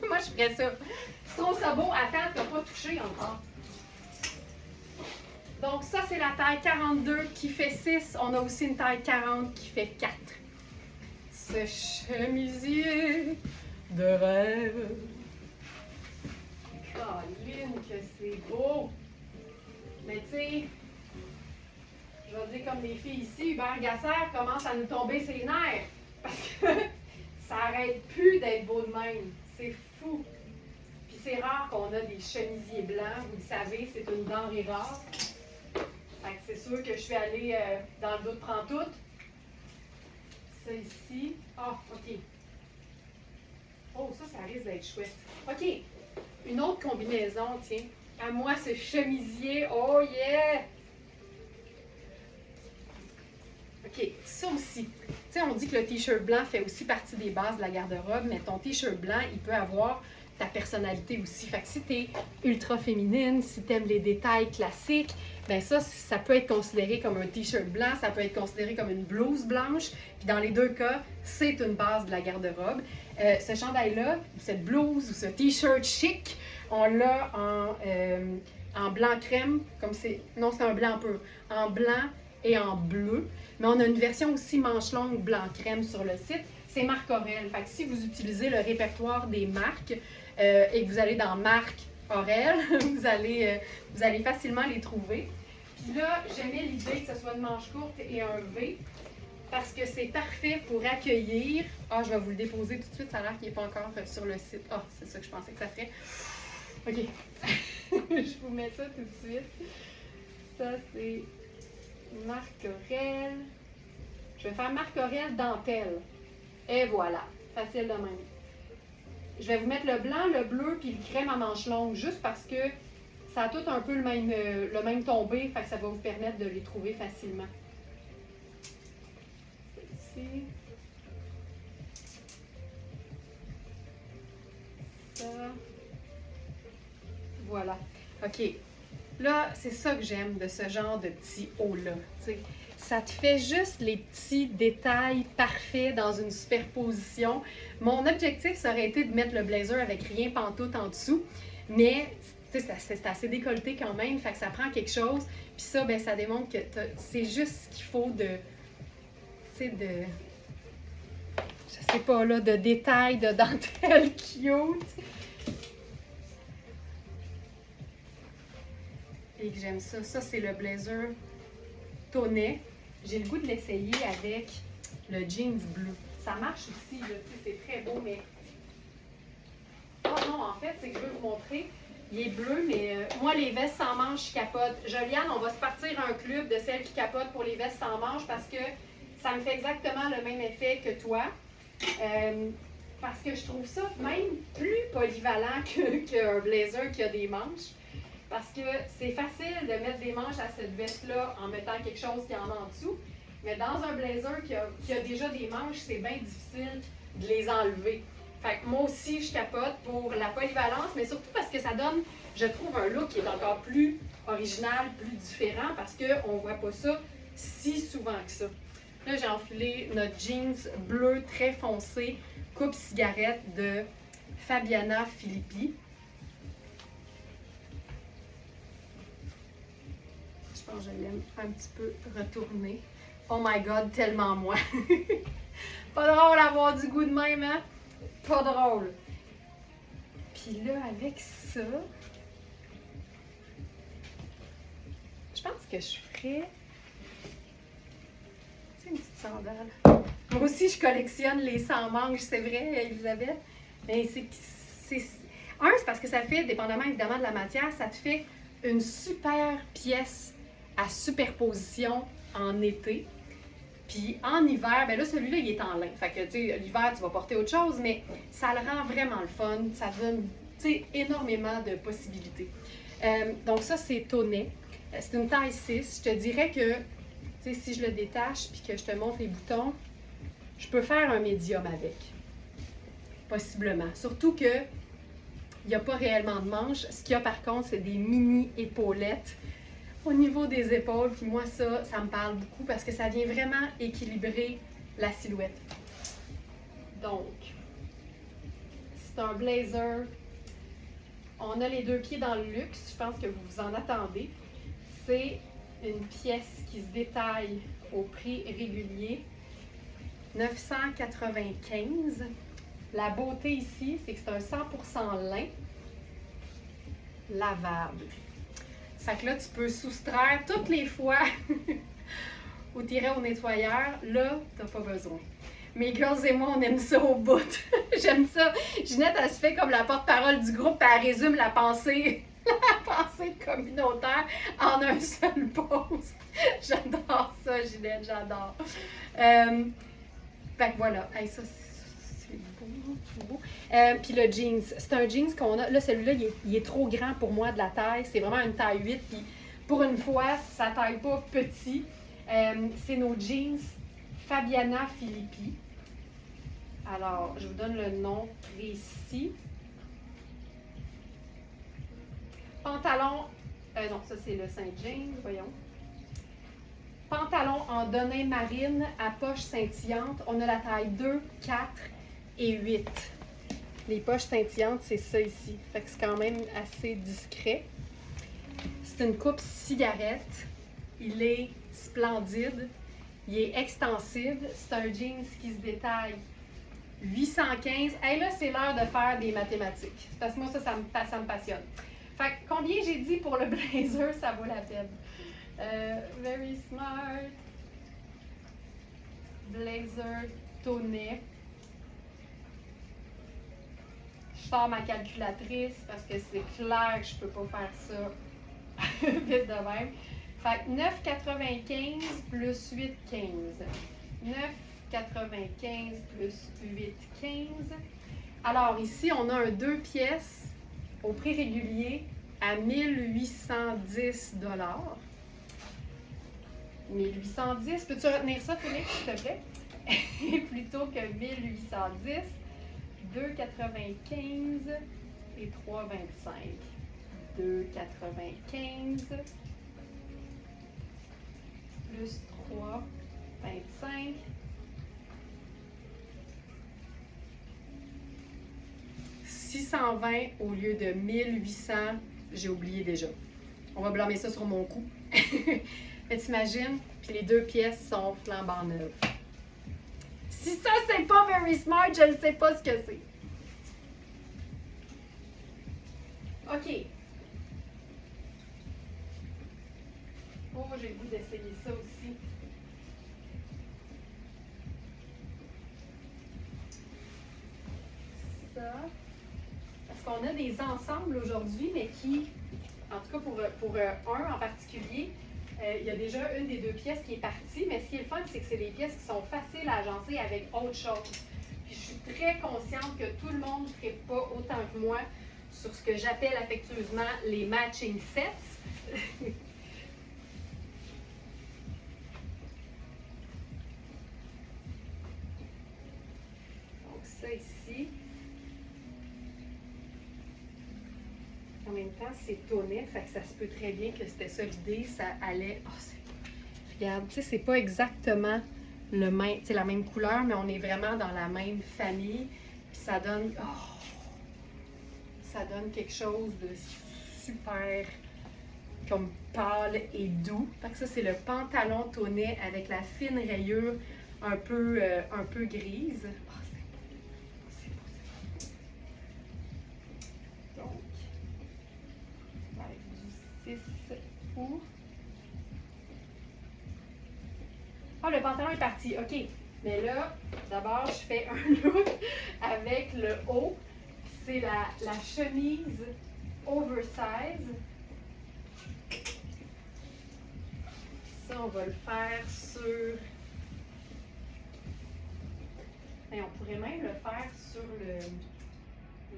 Moi, je ferais ça. Tu trouves ça beau? Attends, t'as pas touché encore. Donc ça, c'est la taille 42 qui fait 6. On a aussi une taille 40 qui fait 4. Ce chemisier de rêve. Caroline, que c'est beau. Mais tu sais, je vais dire comme les filles ici, Hubert Gasser commence à nous tomber ses nerfs. Parce que ça arrête plus d'être beau de même. C'est fou. Puis c'est rare qu'on a des chemisiers blancs. Vous le savez, c'est une denrée rare. Fait que c'est sûr que je suis allée dans le doute prend tout. Ça ici. Ah, OK. Oh, ça risque d'être chouette. OK. Une autre combinaison, tiens. À moi, ce chemisier. Oh yeah! OK, ça aussi. Tu sais, on dit que le t-shirt blanc fait aussi partie des bases de la garde-robe, mais ton t-shirt blanc, il peut avoir ta personnalité aussi. Fait que si t'es ultra féminine, si t'aimes les détails classiques, ben ça peut être considéré comme un t-shirt blanc, ça peut être considéré comme une blouse blanche. Puis dans les deux cas, c'est une base de la garde-robe. Ce chandail-là, cette blouse ou ce t-shirt chic, on l'a en blanc crème, comme c'est... Non, c'est un blanc pur. En blanc et en bleu. Mais on a une version aussi manche longue blanc crème sur le site. C'est marque Aurel. Fait que si vous utilisez le répertoire des marques et que vous allez dans marque Aurel, vous allez facilement les trouver. Puis là, j'aimais l'idée que ce soit une manche courte et un V parce que c'est parfait pour accueillir... Ah, je vais vous le déposer tout de suite. Ça a l'air qu'il n'est pas encore sur le site. Ah, c'est ça que je pensais que ça ferait. OK. Je vous mets ça tout de suite. Ça, c'est Marc Aurèle. Je vais faire Marc Aurèle dentelle. Et voilà. Facile de même. Je vais vous mettre le blanc, le bleu, puis le crème à manches longues, juste parce que ça a tout un peu le même tombé, fait que ça va vous permettre de les trouver facilement. Celle-ci. Ça. Voilà. OK. Là, c'est ça que j'aime de ce genre de petits hauts-là. Ça te fait juste les petits détails parfaits dans une superposition. Mon objectif, ça aurait été de mettre le blazer avec rien pantoute en dessous, mais c'est assez décolleté quand même, fait que ça prend quelque chose. Puis ça, ben, ça démontre que c'est juste ce qu'il faut de, je sais pas, là, de détails, de dentelle cute. Et que j'aime ça. Ça, c'est le blazer Tonnet. J'ai le goût de l'essayer avec le jeans bleu. Ça marche aussi, c'est très beau, mais... Oh non, en fait, c'est que je veux vous montrer. Il est bleu, mais moi, les vestes sans manches, je capote. Joliane, on va se partir un club de celles qui capotent pour les vestes sans manches parce que ça me fait exactement le même effet que toi. Parce que je trouve ça même plus polyvalent qu'un blazer qui a des manches. Parce que c'est facile de mettre des manches à cette veste-là en mettant quelque chose qui en a en dessous. Mais dans un blazer qui a déjà des manches, c'est bien difficile de les enlever. Fait que moi aussi, je capote pour la polyvalence, mais surtout parce que ça donne, je trouve, un look qui est encore plus original, plus différent, parce qu'on ne voit pas ça si souvent que ça. Là, j'ai enfilé notre jeans bleu très foncé, coupe cigarette de Fabiana Filippi. Je pense que je l'aime un petit peu retourner. Oh my God, tellement moi! Pas drôle d'avoir du goût de même, hein? Pas drôle. Puis là, avec ça, je pense que je ferais... C'est une petite sandale. Moi aussi, je collectionne les sans manches, c'est vrai, Elisabeth. Mais c'est parce que ça fait, dépendamment évidemment de la matière, ça te fait une super pièce à superposition en été. Puis en hiver, ben là, celui-là, il est en lin. Fait que, tu sais, l'hiver, tu vas porter autre chose, mais ça le rend vraiment le fun. Ça donne, tu sais, énormément de possibilités. Donc ça, c'est Tonnet. C'est une taille 6. Je te dirais que, tu sais, si je le détache puis que je te montre les boutons, je peux faire un médium avec. Possiblement. Surtout que il n'y a pas réellement de manches. Ce qu'il y a par contre, c'est des mini épaulettes au niveau des épaules. Puis moi, ça me parle beaucoup parce que ça vient vraiment équilibrer la silhouette. Donc, c'est un blazer. On a les deux pieds dans le luxe. Je pense que vous vous en attendez. C'est une pièce qui se détaille au prix régulier. 995. La beauté ici, c'est que c'est un 100% lin lavable. Fait que là, tu peux soustraire toutes les fois où tu irais au nettoyeur. Là, tu n'as pas besoin. Mes girls et moi, on aime ça au bout. J'aime ça. Ginette, elle se fait comme la porte-parole du groupe, elle résume la pensée communautaire en un seul post. J'adore ça, Ginette, j'adore. Fait que voilà. Hey, ça, c'est beau, c'est beau. Puis le jeans, c'est un jeans qu'on a. Là, celui-là, il est trop grand pour moi de la taille. C'est vraiment une taille 8. Puis pour une fois, ça taille pas petit. C'est nos jeans Fabiana Filippi. Alors, je vous donne le nom précis. Pantalon, non, ça c'est le Saint-James, voyons. Pantalon en donné marine à poche scintillante. On a la taille 2, 4 et 8. Les poches scintillantes, c'est ça ici. Fait que c'est quand même assez discret. C'est une coupe cigarette. Il est splendide. Il est extensible. C'est un jeans qui se détaille 815. Hey, là, c'est l'heure de faire des mathématiques. Parce que moi, ça me passionne. Fait que combien j'ai dit pour le blazer, ça vaut la peine. Very smart. Blazer Tonnet. Je sors ma calculatrice parce que c'est clair que je peux pas faire ça vite de même. Fait que 9,95 plus 8,15. 9,95 plus 8,15. Alors ici, on a un 2 pièces au prix régulier à 1810 $. 1810, peux-tu retenir ça, Félix, s'il te plaît? Plutôt que 1810, 2,95 et 3,25. 2,95 plus 3,25. « 620 au lieu de 1800, j'ai oublié déjà. On va blâmer ça sur mon cou. Mais t'imagines, puis les 2 pièces sont flambant neuves. Si ça, c'est pas very smart, je ne sais pas ce que c'est. OK. Oh, j'ai le goût d'essayer ça aussi. Ça. Parce qu'on a des ensembles aujourd'hui, mais qui, en tout cas pour un en particulier, il y a déjà une des 2 pièces qui est partie, mais ce qui est le fun, c'est que c'est des pièces qui sont faciles à agencer avec autre chose. Puis je suis très consciente que tout le monde ne ferait pas autant que moi sur ce que j'appelle affectueusement les matching sets. Donc ça ici. En même temps, c'est tonné, fait que ça se peut très bien que c'était ça l'idée, ça allait... Oh, regarde, tu sais, c'est pas exactement le même, la même couleur, mais on est vraiment dans la même famille. Puis ça donne... Oh, ça donne quelque chose de super comme pâle et doux. Fait que ça, c'est le pantalon tonnet avec la fine rayure un peu grise. Oh, c'est beau. Donc, avec du 6 août. Ah, le pantalon est parti, ok. Mais là, d'abord, je fais un look avec le haut. C'est la chemise oversize. Ça, on va le faire sur... Et on pourrait même le faire sur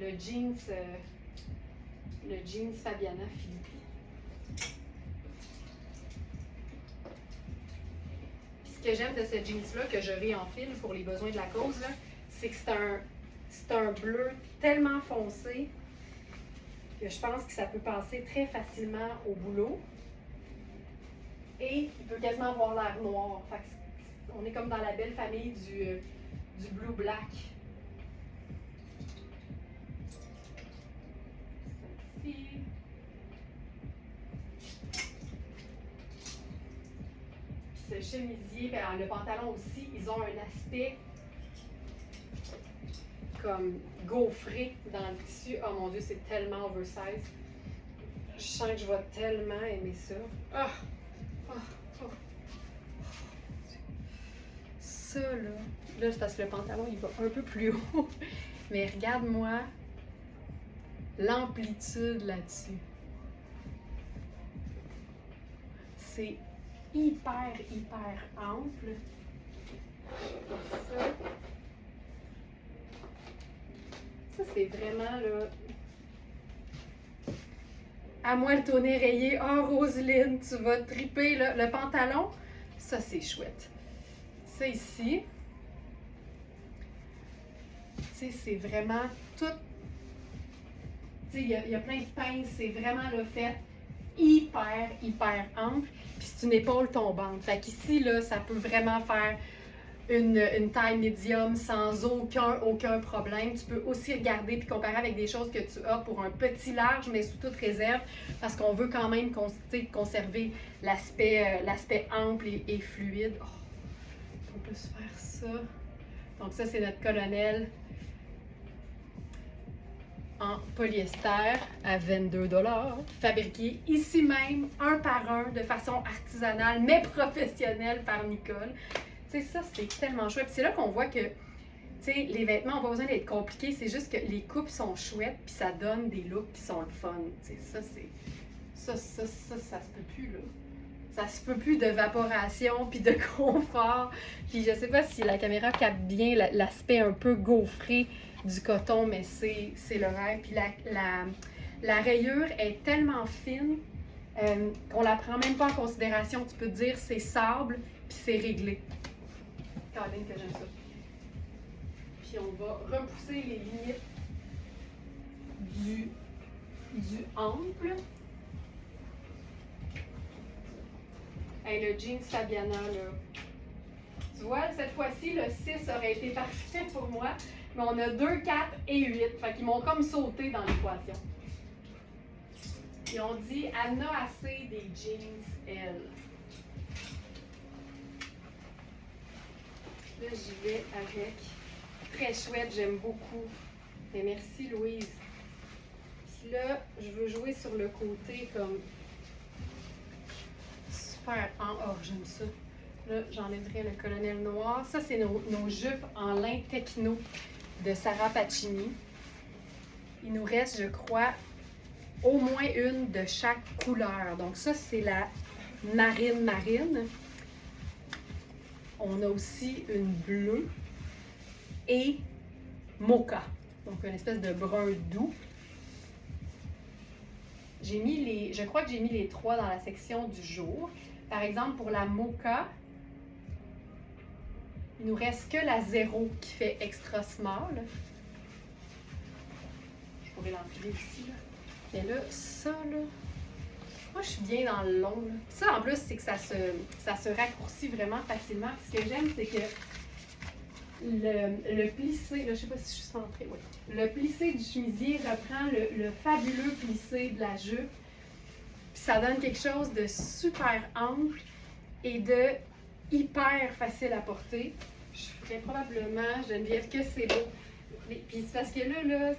le jeans Fabiana Filippi. Ce que j'aime de ce jeans-là, que je réenfile pour les besoins de la cause, c'est que c'est un bleu tellement foncé que je pense que ça peut passer très facilement au boulot. Et il peut quasiment avoir l'air noir. Fait que on est comme dans la belle famille du blue black. Celle-ci. Ce chemisier, ben, le pantalon aussi, ils ont un aspect comme gaufré dans le tissu. Oh mon Dieu, c'est tellement oversize. Je sens que je vais tellement aimer ça. Ah! Ça, là, c'est parce que le pantalon, il va un peu plus haut. Mais regarde-moi l'amplitude là-dessus. C'est hyper ample. Ça c'est vraiment, là... À moi le tonnet rayé. Oh, Roselyne, tu vas triper, là. Le pantalon, ça, c'est chouette. Ça, ici, tu sais, c'est vraiment tout... Tu sais, il y a plein de pinces. C'est vraiment, là, fait hyper ample. Puis c'est une épaule tombante. Fait qu'ici, là, ça peut vraiment faire une taille médium sans aucun problème. Tu peux aussi regarder puis comparer avec des choses que tu as pour un petit large, mais sous toute réserve, parce qu'on veut quand même conserver l'aspect ample et fluide. Oh, on peut se faire ça. Donc ça, c'est notre colonel en polyester à 22 $, fabriqué ici même, un par un, de façon artisanale, mais professionnelle par Nicole. Tu sais, ça, c'est tellement chouette. Puis c'est là qu'on voit que, tu tu sais, les vêtements n'ont pas besoin d'être compliqués, c'est juste que les coupes sont chouettes, puis ça donne des looks qui sont le fun. Tu sais, ça, c'est... Ça se peut plus, là. Ça se peut plus de vaporation, puis de confort. Puis je sais pas si la caméra capte bien l'aspect un peu gaufré du coton, mais c'est le rêve. Puis la rayure est tellement fine qu'on la prend même pas en considération. Tu peux te dire c'est sable, puis c'est réglé. Caroline, que j'aime ça. Puis on va repousser les limites du ample. Hey, le jeans Fabiana, là. Tu vois, cette fois-ci, le 6 aurait été parfait pour moi, mais on a 2, 4 et 8. Fait qu'ils m'ont comme sauté dans l'équation. Et on dit, elle a assez des jeans, elle. Là, j'y vais avec. Très chouette, j'aime beaucoup. Mais merci, Louise. Puis là, je veux jouer sur le côté comme super en or, j'aime ça. Là, j'enlèverai le colonel noir. Ça, c'est nos jupes en lin techno de Sarah Pacini. Il nous reste, je crois, au moins une de chaque couleur. Donc ça, c'est la marine. On a aussi une bleue et mocha. Donc une espèce de brun doux. Je crois que j'ai mis les 3 dans la section du jour. Par exemple, pour la mocha, il nous reste que la 0 qui fait extra small. Je pourrais l'enfiler ici, là. Mais là, ça, là, moi, je suis bien dans le long, là. Ça, en plus, c'est que ça se raccourcit vraiment facilement. Ce que j'aime, c'est que le plissé, là, je sais pas si je suis centrée, oui. Le plissé du chemisier reprend le fabuleux plissé de la jupe. Puis ça donne quelque chose de super ample et de hyper facile à porter. Je ferais probablement, Geneviève, que c'est beau. Puis c'est parce que là,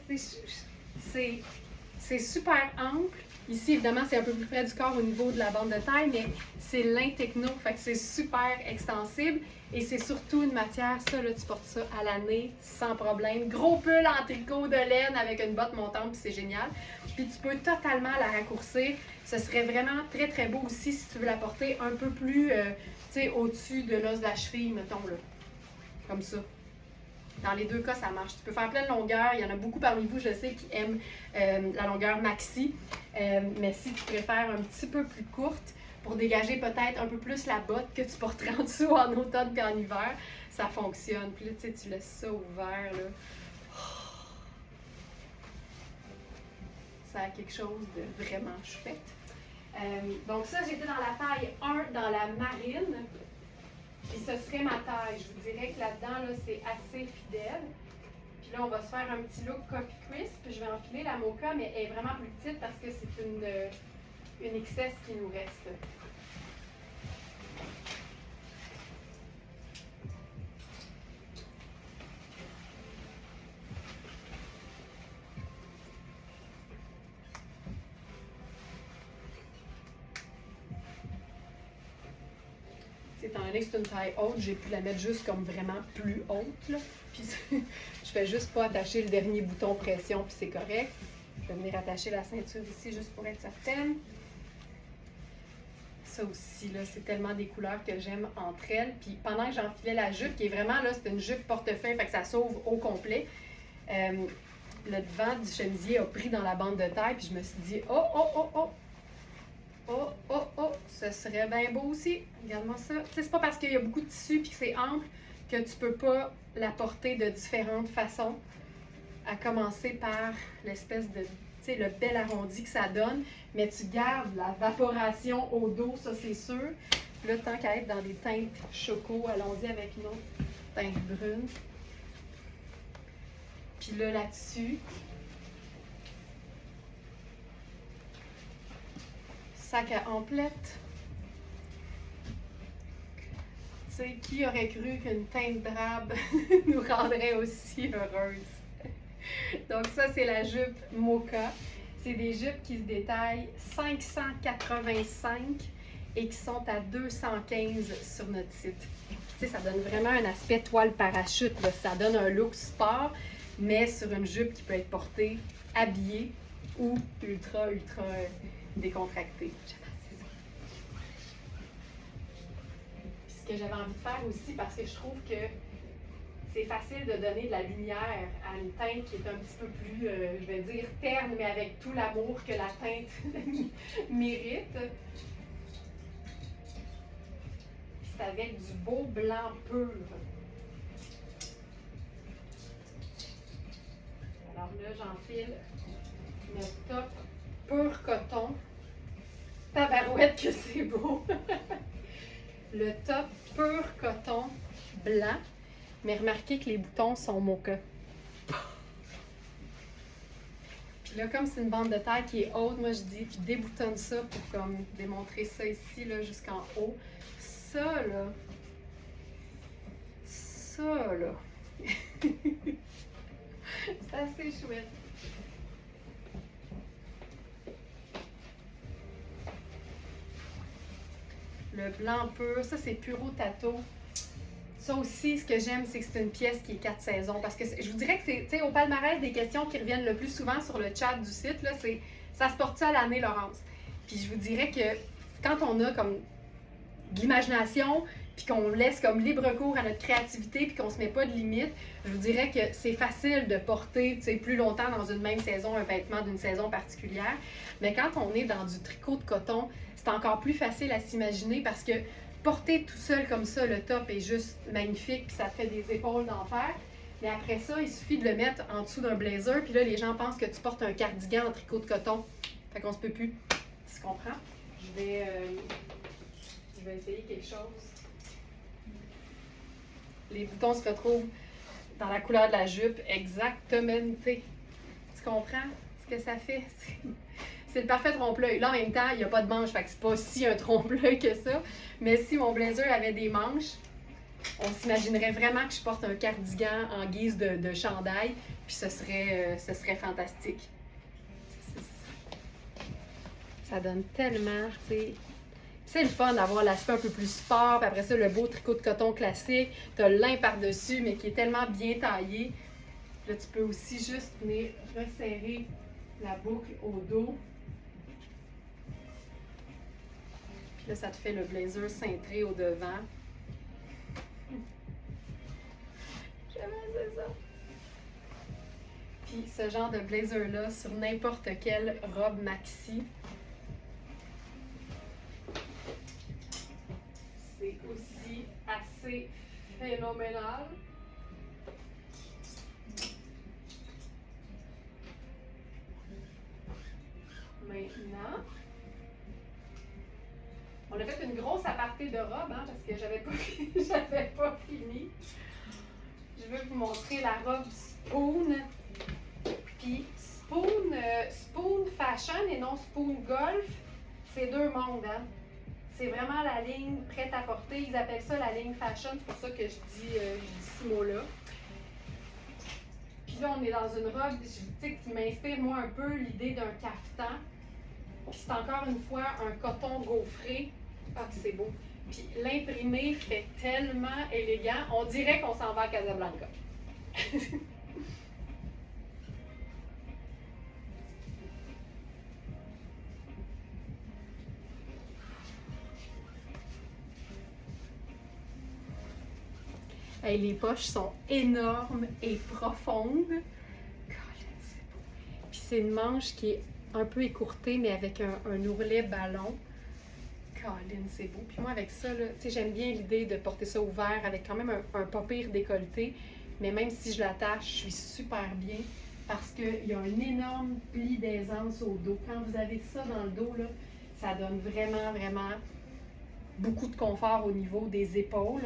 c'est super ample. Ici, évidemment, c'est un peu plus près du corps au niveau de la bande de taille, mais c'est lin techno, fait que c'est super extensible. Et c'est surtout une matière, ça, là, tu portes ça à l'année sans problème. Gros pull en tricot de laine avec une botte montante, puis c'est génial. Puis tu peux totalement la raccourcir. Ce serait vraiment très, très beau aussi si tu veux la porter un peu plus, tu sais, au-dessus de l'os de la cheville, mettons, là. Comme ça. Dans les deux cas, ça marche. Tu peux faire plein de longueurs. Il y en a beaucoup parmi vous, je sais, qui aiment la longueur maxi. Mais si tu préfères un petit peu plus courte, pour dégager peut-être un peu plus la botte que tu porterais en dessous en automne et en hiver, ça fonctionne. Puis là, tu sais, tu laisses ça ouvert, là. Ça a quelque chose de vraiment chouette. Donc ça, j'étais dans la taille 1 dans la marine. Puis ce serait ma taille. Je vous dirais que là-dedans, là, c'est assez fidèle. Puis là, on va se faire un petit look Coffee Crisp. Puis je vais enfiler la mocha, mais elle est vraiment plus petite parce que c'est une XS qui nous reste. Étant donné que c'est une taille haute, j'ai pu la mettre juste comme vraiment plus haute, là. Puis je fais juste pas attacher le dernier bouton pression, puis c'est correct. Je vais venir attacher la ceinture ici juste pour être certaine. Ça aussi, là, c'est tellement des couleurs que j'aime entre elles. Puis pendant que j'enfilais la jupe, qui est vraiment, là, c'est une jupe portefeuille, fait que ça s'ouvre au complet. Le devant du chemisier a pris dans la bande de taille, puis je me suis dit, oh, ce serait bien beau aussi. Regarde-moi ça. Tu sais, c'est pas parce qu'il y a beaucoup de tissu et que c'est ample que tu peux pas la porter de différentes façons. À commencer par l'espèce de, tu sais, le bel arrondi que ça donne, mais tu gardes la vaporation au dos, ça c'est sûr. Là, tant qu'à être dans des teintes choco, allons-y avec une autre teinte brune. Puis là-dessus, sac à emplettes. Tu sais, qui aurait cru qu'une teinte drabe nous rendrait aussi heureuse? Donc ça, c'est la jupe mocha. C'est des jupes qui se détaillent 585 et qui sont à 215 sur notre site. Puis, tu sais, ça donne vraiment un aspect toile parachute, là. Ça donne un look sport, mais sur une jupe qui peut être portée habillée ou ultra décontractée. Puis ce que j'avais envie de faire aussi, parce que je trouve que c'est facile de donner de la lumière à une teinte qui est un petit peu plus, je vais dire, terne, mais avec tout l'amour que la teinte mérite. C'est avec du beau blanc pur. Alors là, j'enfile le top pur coton. Tabarouette que c'est beau! Le top pur coton blanc. Mais remarquez que les boutons sont mocha. Puis là, comme c'est une bande de taille qui est haute, moi je dis, puis déboutonne ça pour comme démontrer ça ici, là, jusqu'en haut. Ça, là. C'est assez chouette. Le blanc pur, ça c'est Puro Tato. Ça aussi, ce que j'aime, c'est que c'est une pièce qui est 4 saisons. Parce que je vous dirais que c'est, tu sais, au palmarès des questions qui reviennent le plus souvent sur le chat du site, là, c'est ça se porte-tu à l'année, Laurence? Puis je vous dirais que quand on a comme de l'imagination, puis qu'on laisse comme libre cours à notre créativité, puis qu'on se met pas de limite, je vous dirais que c'est facile de porter, tu sais, plus longtemps dans une même saison un vêtement d'une saison particulière. Mais quand on est dans du tricot de coton, c'est encore plus facile à s'imaginer parce que porter tout seul comme ça, le top est juste magnifique, puis ça te fait des épaules d'enfer. Mais après ça, il suffit de le mettre en dessous d'un blazer, puis là, les gens pensent que tu portes un cardigan en tricot de coton. Fait qu'on se peut plus. Tu comprends? Je vais essayer quelque chose. Les boutons se retrouvent dans la couleur de la jupe, exactement. Tu comprends ce que ça fait? C'est le parfait trompe-l'œil. Là, en même temps, il n'y a pas de manche, fait que c'est pas si un trompe-l'œil que ça. Mais si mon blazer avait des manches, on s'imaginerait vraiment que je porte un cardigan en guise de chandail, puis ce serait fantastique. Ça donne tellement, tu sais. C'est le fun d'avoir l'aspect un peu plus sport, puis après ça, le beau tricot de coton classique. Tu as le lin par-dessus, mais qui est tellement bien taillé. Là, tu peux aussi juste venir resserrer la boucle au dos. Puis là, ça te fait le blazer cintré au devant. J'aime assez ça. Puis ce genre de blazer-là sur n'importe quelle robe maxi, c'est aussi assez phénoménal. Maintenant, on a fait une grosse aparté de robe, hein, parce que j'avais pas fini. Je veux vous montrer la robe Spoon. Puis Spoon Fashion et non Spoon Golf, c'est deux mondes, hein. C'est vraiment la ligne prête à porter. Ils appellent ça la ligne fashion, c'est pour ça que je dis ce mot-là. Puis là, on est dans une robe, tu sais, qui m'inspire moi un peu l'idée d'un caftan. Puis c'est encore une fois un coton gaufré. Ah, c'est beau. Puis l'imprimé fait tellement élégant. On dirait qu'on s'en va à Casablanca. Hey, les poches sont énormes et profondes. Puis c'est une manche qui est un peu écourtée, mais avec un ourlet ballon. Colin, c'est beau. Puis moi, avec ça, là, tu sais, j'aime bien l'idée de porter ça ouvert avec quand même un pas pire décolleté. Mais même si je l'attache, je suis super bien parce qu'il y a un énorme pli d'aisance au dos. Quand vous avez ça dans le dos, là, ça donne vraiment, vraiment beaucoup de confort au niveau des épaules.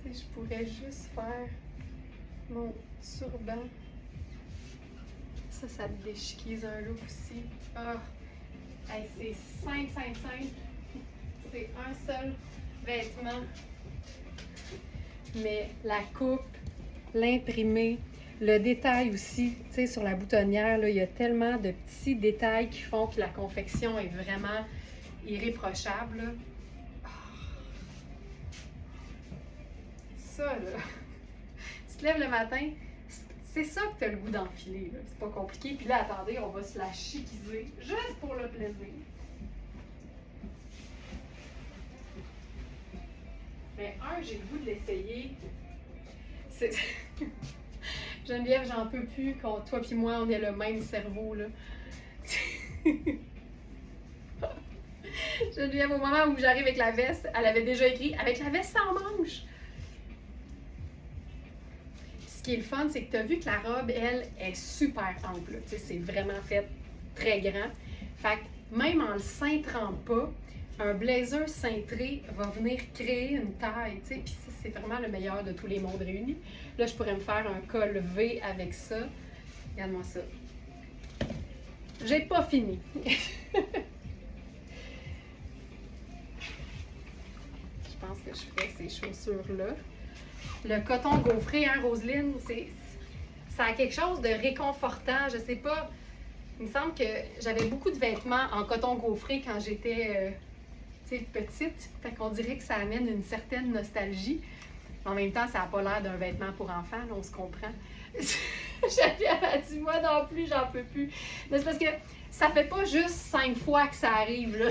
Je pourrais juste faire mon turban. Ça me déchiquise un look aussi. Ah, hey, c'est simple. C'est un seul vêtement. Mais la coupe l'imprimé, le détail aussi, tu sais, sur la boutonnière, là, il y a tellement de petits détails qui font que la confection est vraiment irréprochable, là. Ça, là, tu te lèves le matin, c'est ça que tu as le goût d'enfiler, là. C'est pas compliqué. Puis là, attendez, on va se la chiquiser, juste pour le plaisir. Mais j'ai le goût de l'essayer. Geneviève, j'en peux plus qu'on, toi puis moi, on ait le même cerveau, là. Geneviève, au moment où j'arrive avec la veste, elle avait déjà écrit « avec la veste sans manche ». Ce qui est le fun, c'est que tu as vu que la robe, elle, est super ample. Tu sais, c'est vraiment fait très grand. Fait que même en le cintrant pas, un blazer cintré va venir créer une taille, tu sais, puis ça, c'est vraiment le meilleur de tous les mondes réunis. Là, je pourrais me faire un col V avec ça. Regarde-moi ça. J'ai pas fini. Je pense que je ferais ces chaussures-là. Le coton gaufré, hein, Roselyne, ça a quelque chose de réconfortant. Je sais pas, il me semble que j'avais beaucoup de vêtements en coton gaufré quand j'étais petite. Fait qu'on dirait que ça amène une certaine nostalgie. En même temps, ça n'a pas l'air d'un vêtement pour enfants, là, on se comprend. J'avais dit, moi non plus, j'en peux plus. Mais c'est parce que ça fait pas juste 5 fois que ça arrive, là.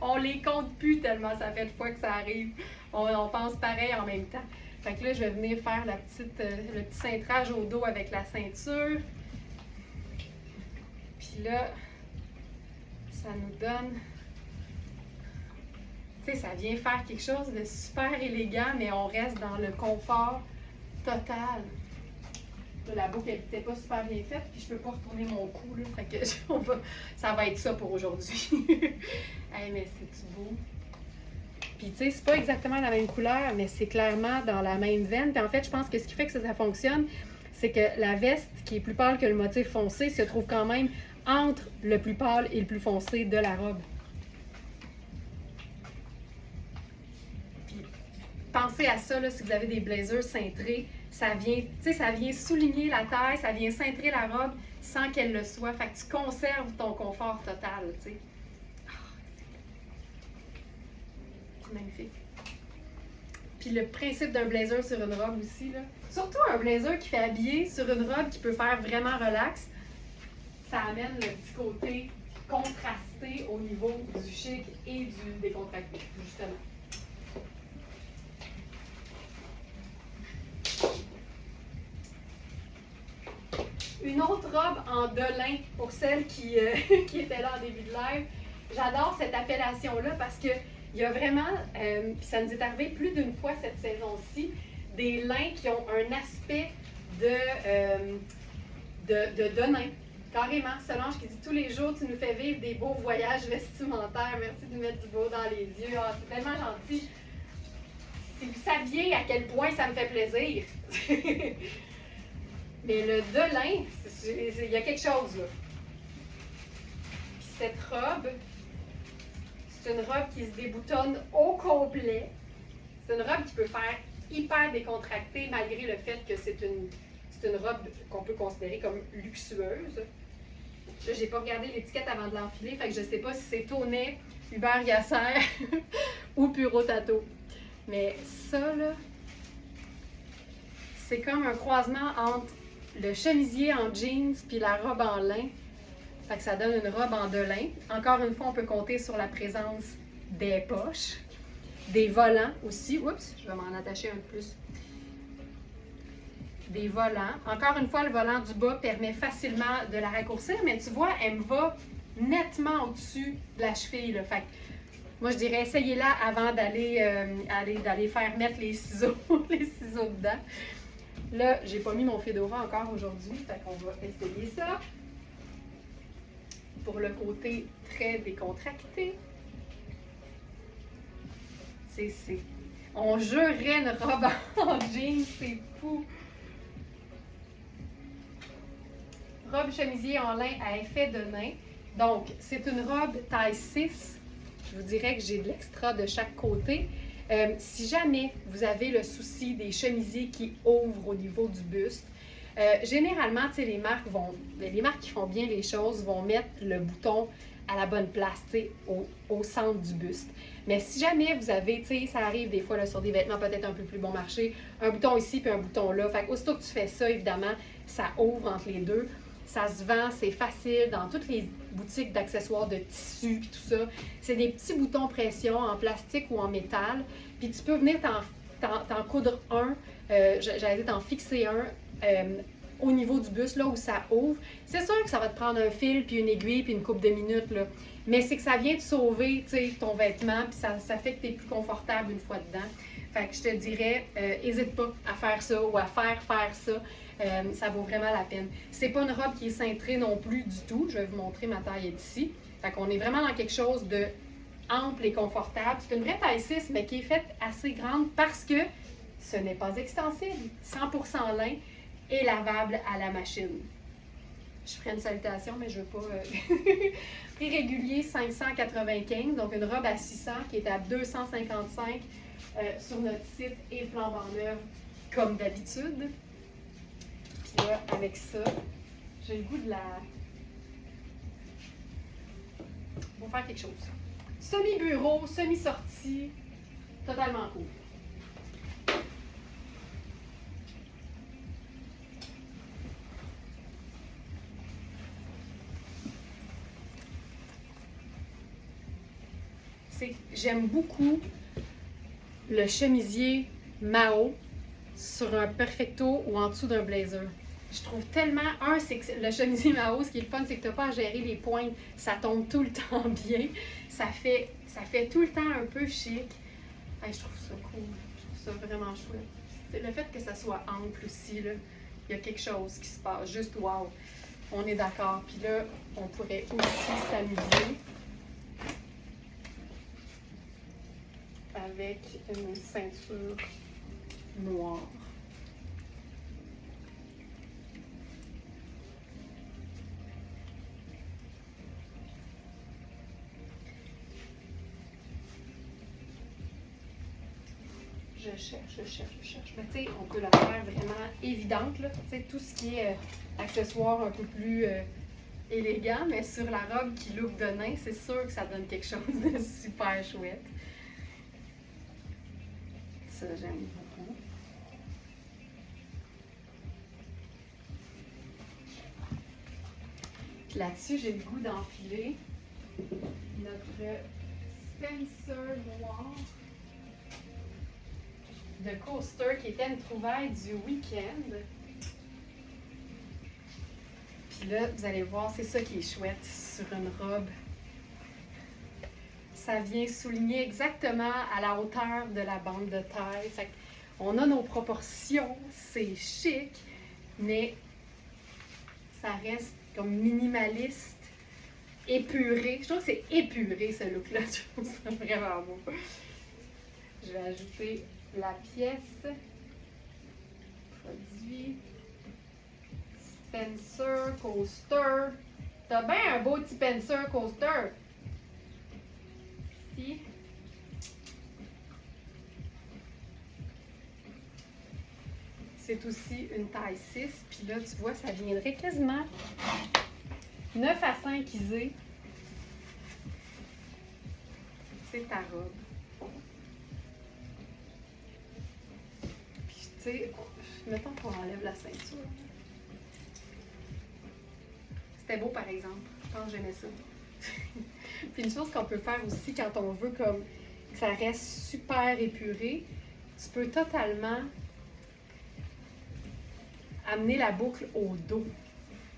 On les compte plus tellement ça fait de fois que ça arrive. On pense pareil en même temps. Fait que là, je vais venir faire le petit cintrage au dos avec la ceinture. Puis là, ça nous donne... Tu sais, ça vient faire quelque chose de super élégant, mais on reste dans le confort total. Là, la boucle, elle n'était pas super bien faite, puis je peux pas retourner mon cou, là. Fait que ça va être ça pour aujourd'hui. Hey, mais c'est-tu beau? Puis, tu sais, c'est pas exactement la même couleur, mais c'est clairement dans la même veine. Puis, en fait, je pense que ce qui fait que ça fonctionne, c'est que la veste, qui est plus pâle que le motif foncé, se trouve quand même entre le plus pâle et le plus foncé de la robe. Puis, pensez à ça, là, si vous avez des blazers cintrés, ça vient souligner la taille, ça vient cintrer la robe sans qu'elle le soit. Fait que tu conserves ton confort total, tu sais. Magnifique. Puis le principe d'un blazer sur une robe aussi, là. Surtout un blazer qui fait habiller sur une robe qui peut faire vraiment relax, ça amène le petit côté contrasté au niveau du chic et du décontracté, justement. Une autre robe en delin, pour celles qui étaient là en début de live. J'adore cette appellation-là parce que il y a vraiment, puis ça nous est arrivé plus d'une fois cette saison-ci, des lins qui ont un aspect de nain. Carrément, Solange qui dit tous les jours, tu nous fais vivre des beaux voyages vestimentaires. Merci de nous mettre du beau dans les yeux. Ah, c'est tellement gentil. Si vous saviez à quel point ça me fait plaisir. Mais le delin, il y a quelque chose là. Puis cette robe, c'est une robe qui se déboutonne au complet. C'est une robe qui peut faire hyper décontractée malgré le fait que c'est une robe qu'on peut considérer comme luxueuse. Là, j'ai pas regardé l'étiquette avant de l'enfiler, fait que je sais pas si c'est Tonnet, Hubert Gasser ou Puro Tato. Mais ça, là, c'est comme un croisement entre le chemisier en jeans puis la robe en lin. Fait que ça donne une robe en delin. Encore une fois, on peut compter sur la présence des poches, des volants aussi. Oups, je vais m'en attacher un peu plus. Des volants. Encore une fois, le volant du bas permet facilement de la raccourcir, mais tu vois, elle me va nettement au-dessus de la cheville, là. Fait que moi, je dirais, essayez-la avant d'aller faire mettre les ciseaux, les ciseaux dedans. Là, j'ai pas mis mon fedora encore aujourd'hui, fait qu'on va essayer ça. Pour le côté très décontracté. On jurerait une robe en jeans, c'est fou. Robe chemisier en lin à effet de nain. Donc, c'est une robe taille 6. Je vous dirais que j'ai de l'extra de chaque côté. Si jamais vous avez le souci des chemisiers qui ouvrent au niveau du buste, généralement, les marques qui font bien les choses vont mettre le bouton à la bonne place, au centre du buste. Mais si jamais vous avez, ça arrive des fois là, sur des vêtements peut-être un peu plus bon marché, un bouton ici puis un bouton là. Fait qu'aussitôt que tu fais ça, évidemment, ça ouvre entre les deux. Ça se vend, c'est facile dans toutes les boutiques d'accessoires de tissu puis tout ça. C'est des petits boutons pression en plastique ou en métal. Puis tu peux venir t'en coudre un, j'allais dire t'en fixer un au niveau du buste, là où ça ouvre. C'est sûr que ça va te prendre un fil, puis une aiguille, puis une couple de minutes, là. Mais c'est que ça vient te sauver, ton vêtement, puis ça fait que tu es plus confortable une fois dedans. Fait que je te dirais, n'hésite pas à faire ça ou à faire ça. Ça vaut vraiment la peine. C'est pas une robe qui est cintrée non plus du tout. Je vais vous montrer, ma taille est ici. Fait qu'on est vraiment dans quelque chose de ample et confortable. C'est une vraie taille 6, mais qui est faite assez grande parce que ce n'est pas extensible. 100% lin et lavable à la machine. Je ferai une salutation, mais je ne veux pas... Prix régulier, 595. Donc, une robe à 600 qui est à 255 sur notre site et flambant neuve, comme d'habitude. Puis là, avec ça, j'ai le goût de la... On va faire quelque chose. Semi-bureau, semi-sortie, totalement cool. J'aime beaucoup le chemisier Mao sur un perfecto ou en dessous d'un blazer. Je trouve tellement, c'est que le chemisier Mao, ce qui est le fun, c'est que tu n'as pas à gérer les pointes, ça tombe tout le temps bien, ça fait tout le temps un peu chic. Hey, je trouve ça cool, je trouve ça vraiment chouette. C'est le fait que ça soit ample aussi, là, il y a quelque chose qui se passe, juste wow, on est d'accord. Puis là, on pourrait aussi s'amuser avec une ceinture noire. Je cherche. Mais tu sais, on peut la faire vraiment évidente, là. Tu sais, tout ce qui est accessoire un peu plus élégant, mais sur la robe qui look de nain, c'est sûr que ça donne quelque chose de super chouette. Ça, j'aime beaucoup. Puis là-dessus, j'ai le goût d'enfiler notre Spencer noir de Coaster qui était une trouvaille du week-end. Puis là, vous allez voir, c'est ça qui est chouette sur une robe. Ça vient souligner exactement à la hauteur de la bande de taille. Fait qu'on a nos proportions, c'est chic, mais ça reste comme minimaliste, épuré. Je trouve que c'est épuré ce look-là. Je trouve ça vraiment beau. Je vais ajouter la pièce. Produit. Spencer Coaster. T'as bien un beau petit Spencer Coaster. Ici. C'est aussi une taille 6. Puis là, tu vois, ça viendrait quasiment 9 à 5 isées. C'est ta robe. Puis, tu sais, mettons qu'on enlève la ceinture. C'était beau, par exemple. Je pense que j'aimais ça. Puis une chose qu'on peut faire aussi quand on veut comme que ça reste super épuré, tu peux totalement amener la boucle au dos.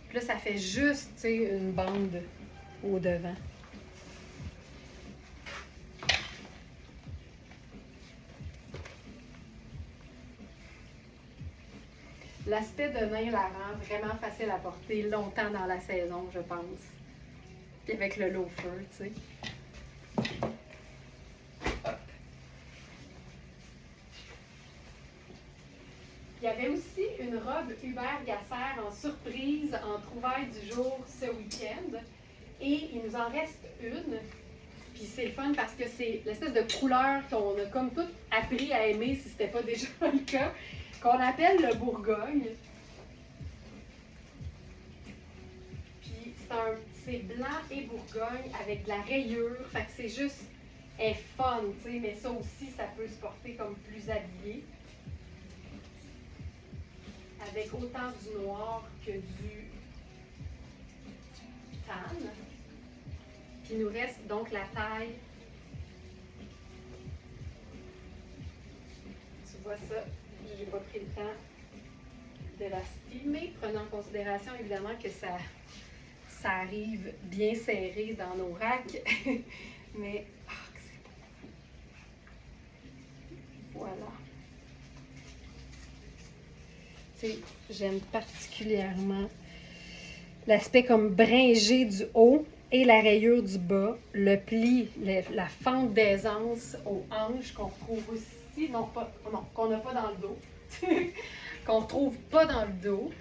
Puis là, ça fait juste, tu sais, une bande au devant. L'aspect de nain la rend vraiment facile à porter longtemps dans la saison, je pense. Puis avec le loafer, tu sais. Hop. Il y avait aussi une robe Hubert Gasser en surprise, en trouvaille du jour ce week-end. Et il nous en reste une. Puis c'est le fun parce que c'est l'espèce de couleur qu'on a comme tout appris à aimer, si c'était pas déjà le cas, qu'on appelle le Bourgogne. Puis c'est blanc et Bourgogne avec de la rayure. Fait que c'est juste est fun, tu sais, mais ça aussi, ça peut se porter comme plus habillé. Avec autant du noir que du tan. Puis il nous reste donc la taille. Tu vois ça, j'ai pas pris le temps de la styler, prenant en considération évidemment que ça arrive bien serré dans nos racks. Mais, que c'est beau. Voilà. Tu sais, j'aime particulièrement l'aspect comme bringé du haut et la rayure du bas, le pli, la fente d'aisance aux hanches qu'on retrouve aussi, qu'on n'a pas dans le dos, qu'on ne retrouve pas dans le dos.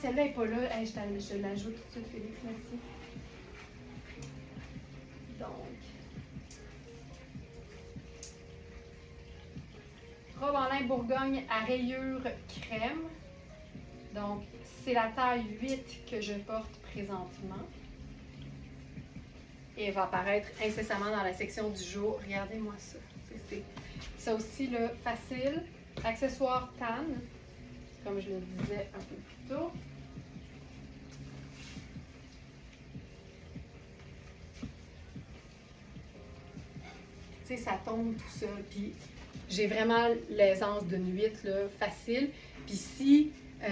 Celle-là n'est pas là. Hey, je l'ajoute tout de suite, Félix, merci. Donc, robe en lin Bourgogne à rayure crème. Donc, c'est la taille 8 que je porte présentement. Et elle va apparaître incessamment dans la section du jour. Regardez-moi ça. Ça aussi, là, facile. Accessoire tan, comme je le disais un peu plus tôt. Tu sais, ça tombe tout seul. Puis, j'ai vraiment l'aisance d'une 8, là, facile. Puis si, tu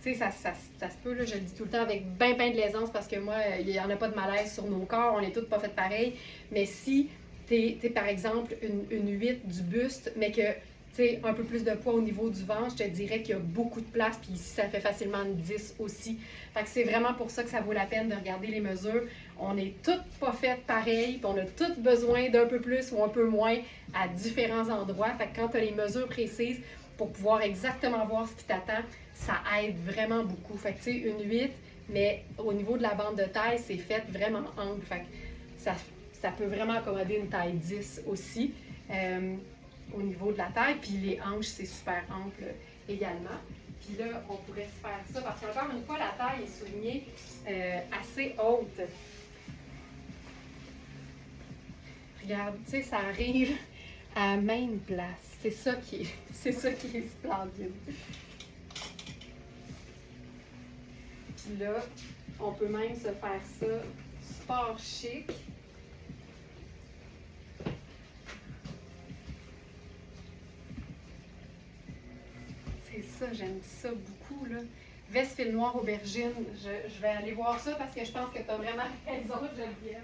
sais, ça se peut, là, je le dis tout le temps avec ben de l'aisance parce que moi, il n'y en a pas de malaise sur nos corps, on est toutes pas faites pareil. Mais si t'es par exemple une 8 du buste, mais que tu sais, un peu plus de poids au niveau du ventre, je te dirais qu'il y a beaucoup de place, puis ici, ça fait facilement une 10 aussi. Fait que c'est vraiment pour ça que ça vaut la peine de regarder les mesures. On est toutes pas faites pareil, puis on a toutes besoin d'un peu plus ou un peu moins à différents endroits. Fait que quand tu as les mesures précises pour pouvoir exactement voir ce qui t'attend, ça aide vraiment beaucoup. Fait que tu sais, une 8, mais au niveau de la bande de taille, c'est fait vraiment ample. Fait que ça peut vraiment accommoder une taille 10 aussi. Au niveau de la taille, puis les hanches, c'est super ample également. Puis là, on pourrait se faire ça, parce qu'encore une fois, la taille est soulignée assez haute. Regarde, tu sais, ça arrive à la même place. C'est ça qui est splendide. Puis là, on peut même se faire ça sport chic. Ça, j'aime ça beaucoup, là. Veste fil noir aubergine, je vais aller voir ça parce que je pense que tu as vraiment raison, Geneviève.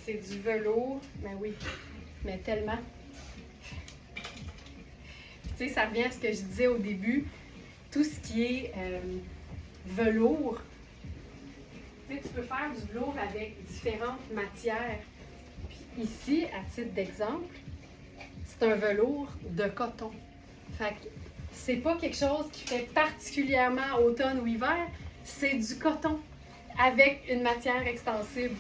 C'est du velours, mais oui, mais tellement. Tu sais, ça revient à ce que je disais au début, tout ce qui est velours, tu sais, tu peux faire du velours avec différentes matières. Puis ici, à titre d'exemple, c'est un velours de coton. Fait que c'est pas quelque chose qui fait particulièrement automne ou hiver, c'est du coton avec une matière extensible.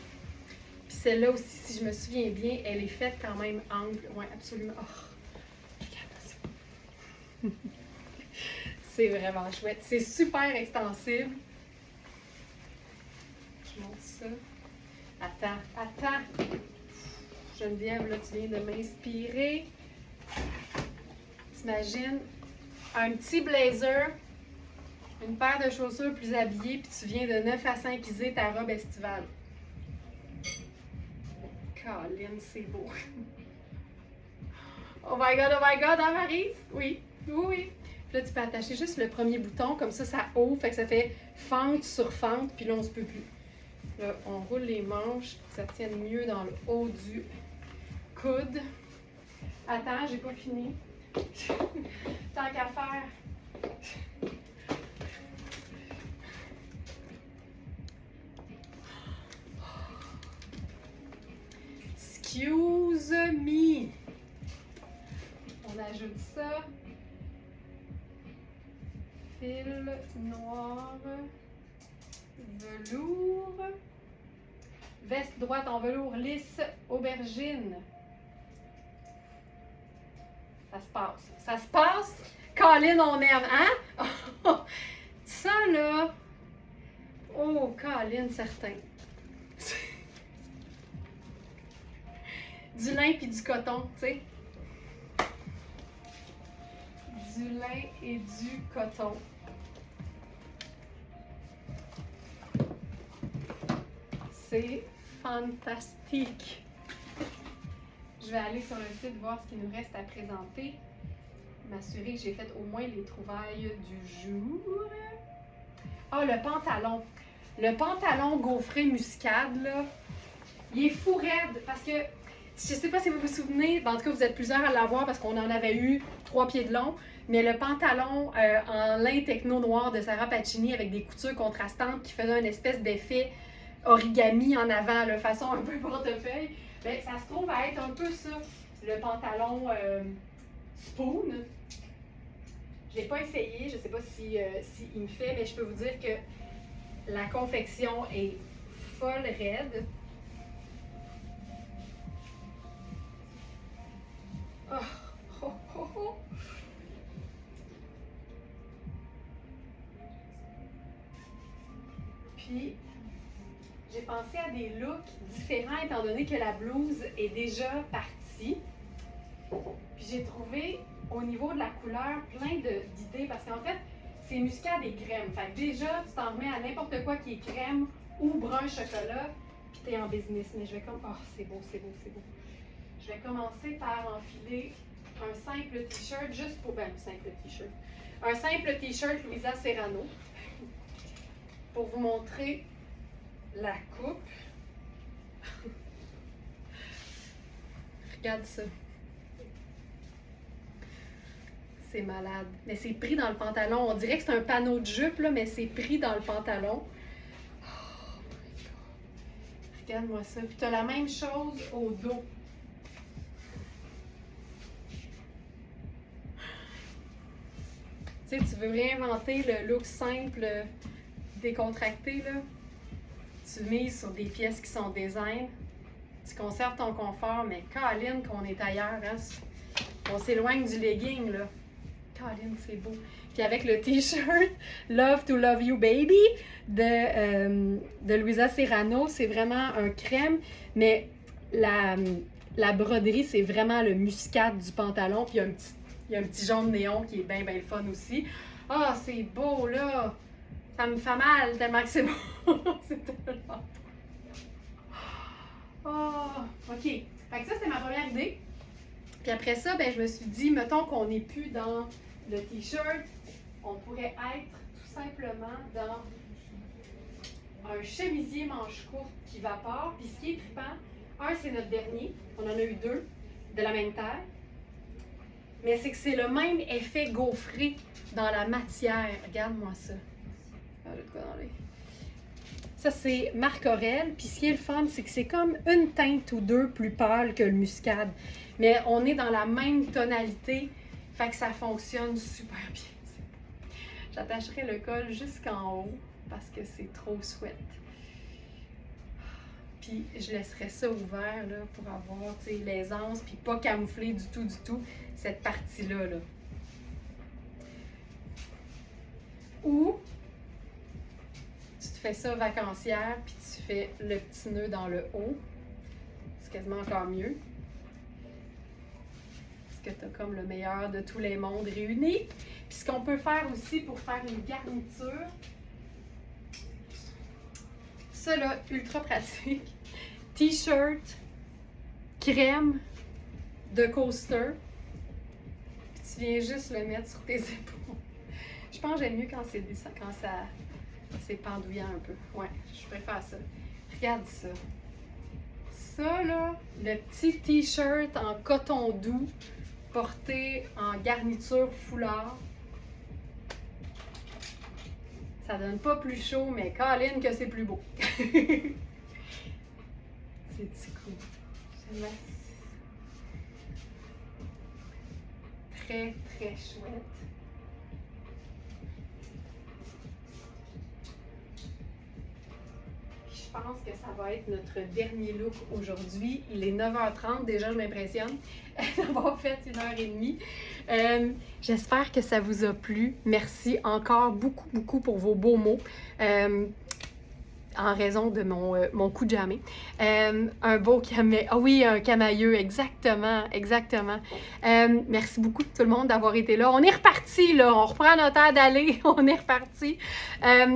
Puis celle-là aussi, si je me souviens bien, elle est faite quand même ample. Oui, absolument. Oh. C'est vraiment chouette. C'est super extensible. Je montre ça. Attends. Geneviève, là, tu viens de m'inspirer. T'imagines un petit blazer, une paire de chaussures plus habillées, puis tu viens de 9 à 5 iser ta robe estivale. Colin, c'est beau. Oh my God, hein, Maryse? Oui. Puis là, tu peux attacher juste le premier bouton, comme ça ouvre, fait que ça fait fente sur fente, puis là, on se peut plus. Là, on roule les manches pour que ça tienne mieux dans le haut du coude. Attends, j'ai pas fini. Tant qu'à faire. mis. On ajoute ça. Fil noir. Velours. Veste droite en velours lisse. Aubergine. Ça se passe. Ça se passe. Colin, on aime, hein? Ça, là. Oh, Colin, certain. Du lin puis du coton, tu sais. Du lin et du coton. C'est fantastique. Je vais aller sur le site voir ce qu'il nous reste à présenter. M'assurer que j'ai fait au moins les trouvailles du jour. Ah, le pantalon. Le pantalon gaufré muscade, là, il est fou raide parce que, je sais pas si vous vous souvenez, en tout cas vous êtes plusieurs à l'avoir parce qu'on en avait eu 3 pieds de long, mais le pantalon en lin techno noir de Sarah Pacini avec des coutures contrastantes qui faisait une espèce d'effet origami en avant, de façon un peu portefeuille, bien, ça se trouve à être un peu ça, le pantalon spoon. Je l'ai pas essayé, je sais pas si il me fait, mais je peux vous dire que la confection est folle raide. Oh, oh, oh, oh. Puis, j'ai pensé à des looks différents étant donné que la blouse est déjà partie. Puis j'ai trouvé au niveau de la couleur plein d'idées parce qu'en fait, c'est muscade et crème. Fait que déjà, tu t'en remets à n'importe quoi qui est crème ou brun chocolat, puis t'es en business. Mais je vais comme... Oh, c'est beau, c'est beau, c'est beau. Je vais commencer par enfiler un simple t-shirt, juste pour... Ben, simple t-shirt. Un simple t-shirt Louisa Serrano. Pour vous montrer la coupe. Regarde ça. C'est malade. Mais c'est pris dans le pantalon. On dirait que c'est un panneau de jupe, là, mais c'est pris dans le pantalon. Oh my God. Regarde-moi ça. Puis tu as la même chose au dos. Tu sais, tu veux réinventer le look simple, décontracté, là. Tu mises sur des pièces qui sont design. Tu conserves ton confort, mais Colin, qu'on est ailleurs, hein? On s'éloigne du legging, là. Colin, c'est beau. Puis avec le t-shirt Love to Love You Baby de Louisa Serrano, c'est vraiment un crème, mais la broderie, c'est vraiment le muscade du pantalon. Puis il y a un petit jaune néon qui est bien, bien le fun aussi. Ah, c'est beau, là! Ça me fait mal tellement que c'est beau. C'est tellement beau. Oh, OK. Fait que ça, c'était ma première idée. Puis après ça, ben, je me suis dit, mettons qu'on n'est plus dans le t-shirt, on pourrait être tout simplement dans un chemisier manche courte qui vapore. Puis ce qui est trippant, un, c'est notre dernier. On en a eu 2 de la même taille. Mais c'est que c'est le même effet gaufré dans la matière. Regarde-moi ça. Ça, c'est Marc Aurèle. Puis ce qui est le fun, c'est que c'est comme une teinte ou 2 plus pâle que le muscade. Mais on est dans la même tonalité. Fait que ça fonctionne super bien. J'attacherai le col jusqu'en haut parce que c'est trop sweat. Puis je laisserai ça ouvert là, pour avoir l'aisance, puis pas camoufler du tout cette partie-là. Là. Ou tu te fais ça vacancière, puis tu fais le petit nœud dans le haut. C'est quasiment encore mieux. Parce que tu as comme le meilleur de tous les mondes réunis. Puis ce qu'on peut faire aussi pour faire une garniture, ça là, ultra pratique. T-shirt, crème de coaster. Puis tu viens juste le mettre sur tes épaules. Je pense que j'aime mieux quand c'est pendouillant un peu. Ouais, je préfère ça. Regarde ça. Ça là, le petit t-shirt en coton doux porté en garniture foulard. Ça donne pas plus chaud, mais Colin que c'est plus beau. C'est cool. très, très chouette. Je pense que ça va être notre dernier look aujourd'hui. Il est 9h30, déjà je m'impressionne d'avoir fait 1h30. J'espère que ça vous a plu. Merci encore beaucoup, beaucoup pour vos beaux mots. En raison de mon coup de jamais. Un beau camailleux. Ah oui, un camailleux, exactement, exactement. Merci beaucoup tout le monde d'avoir été là. On est reparti, là. On reprend notre air d'aller. On est reparti.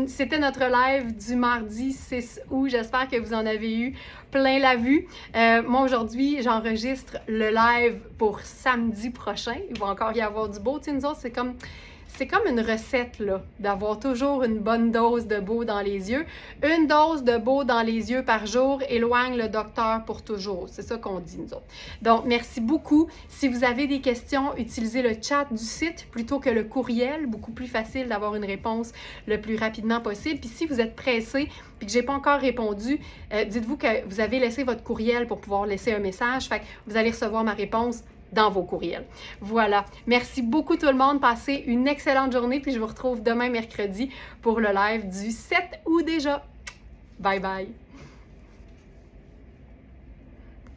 C'était notre live du mardi 6 août. J'espère que vous en avez eu plein la vue. Moi, aujourd'hui, j'enregistre le live pour samedi prochain. Il va encore y avoir du beau. Tu sais, nous autres, c'est comme une recette, là, d'avoir toujours une bonne dose de beau dans les yeux. Une dose de beau dans les yeux par jour éloigne le docteur pour toujours. C'est ça qu'on dit, nous autres. Donc, merci beaucoup. Si vous avez des questions, utilisez le chat du site plutôt que le courriel. Beaucoup plus facile d'avoir une réponse le plus rapidement possible. Puis si vous êtes pressé puis que j'ai pas encore répondu, dites-vous que vous avez laissé votre courriel pour pouvoir laisser un message. Fait que vous allez recevoir ma réponse dans vos courriels. Voilà. Merci beaucoup tout le monde. Passez une excellente journée. Puis je vous retrouve demain mercredi pour le live du 7 août déjà. Bye bye.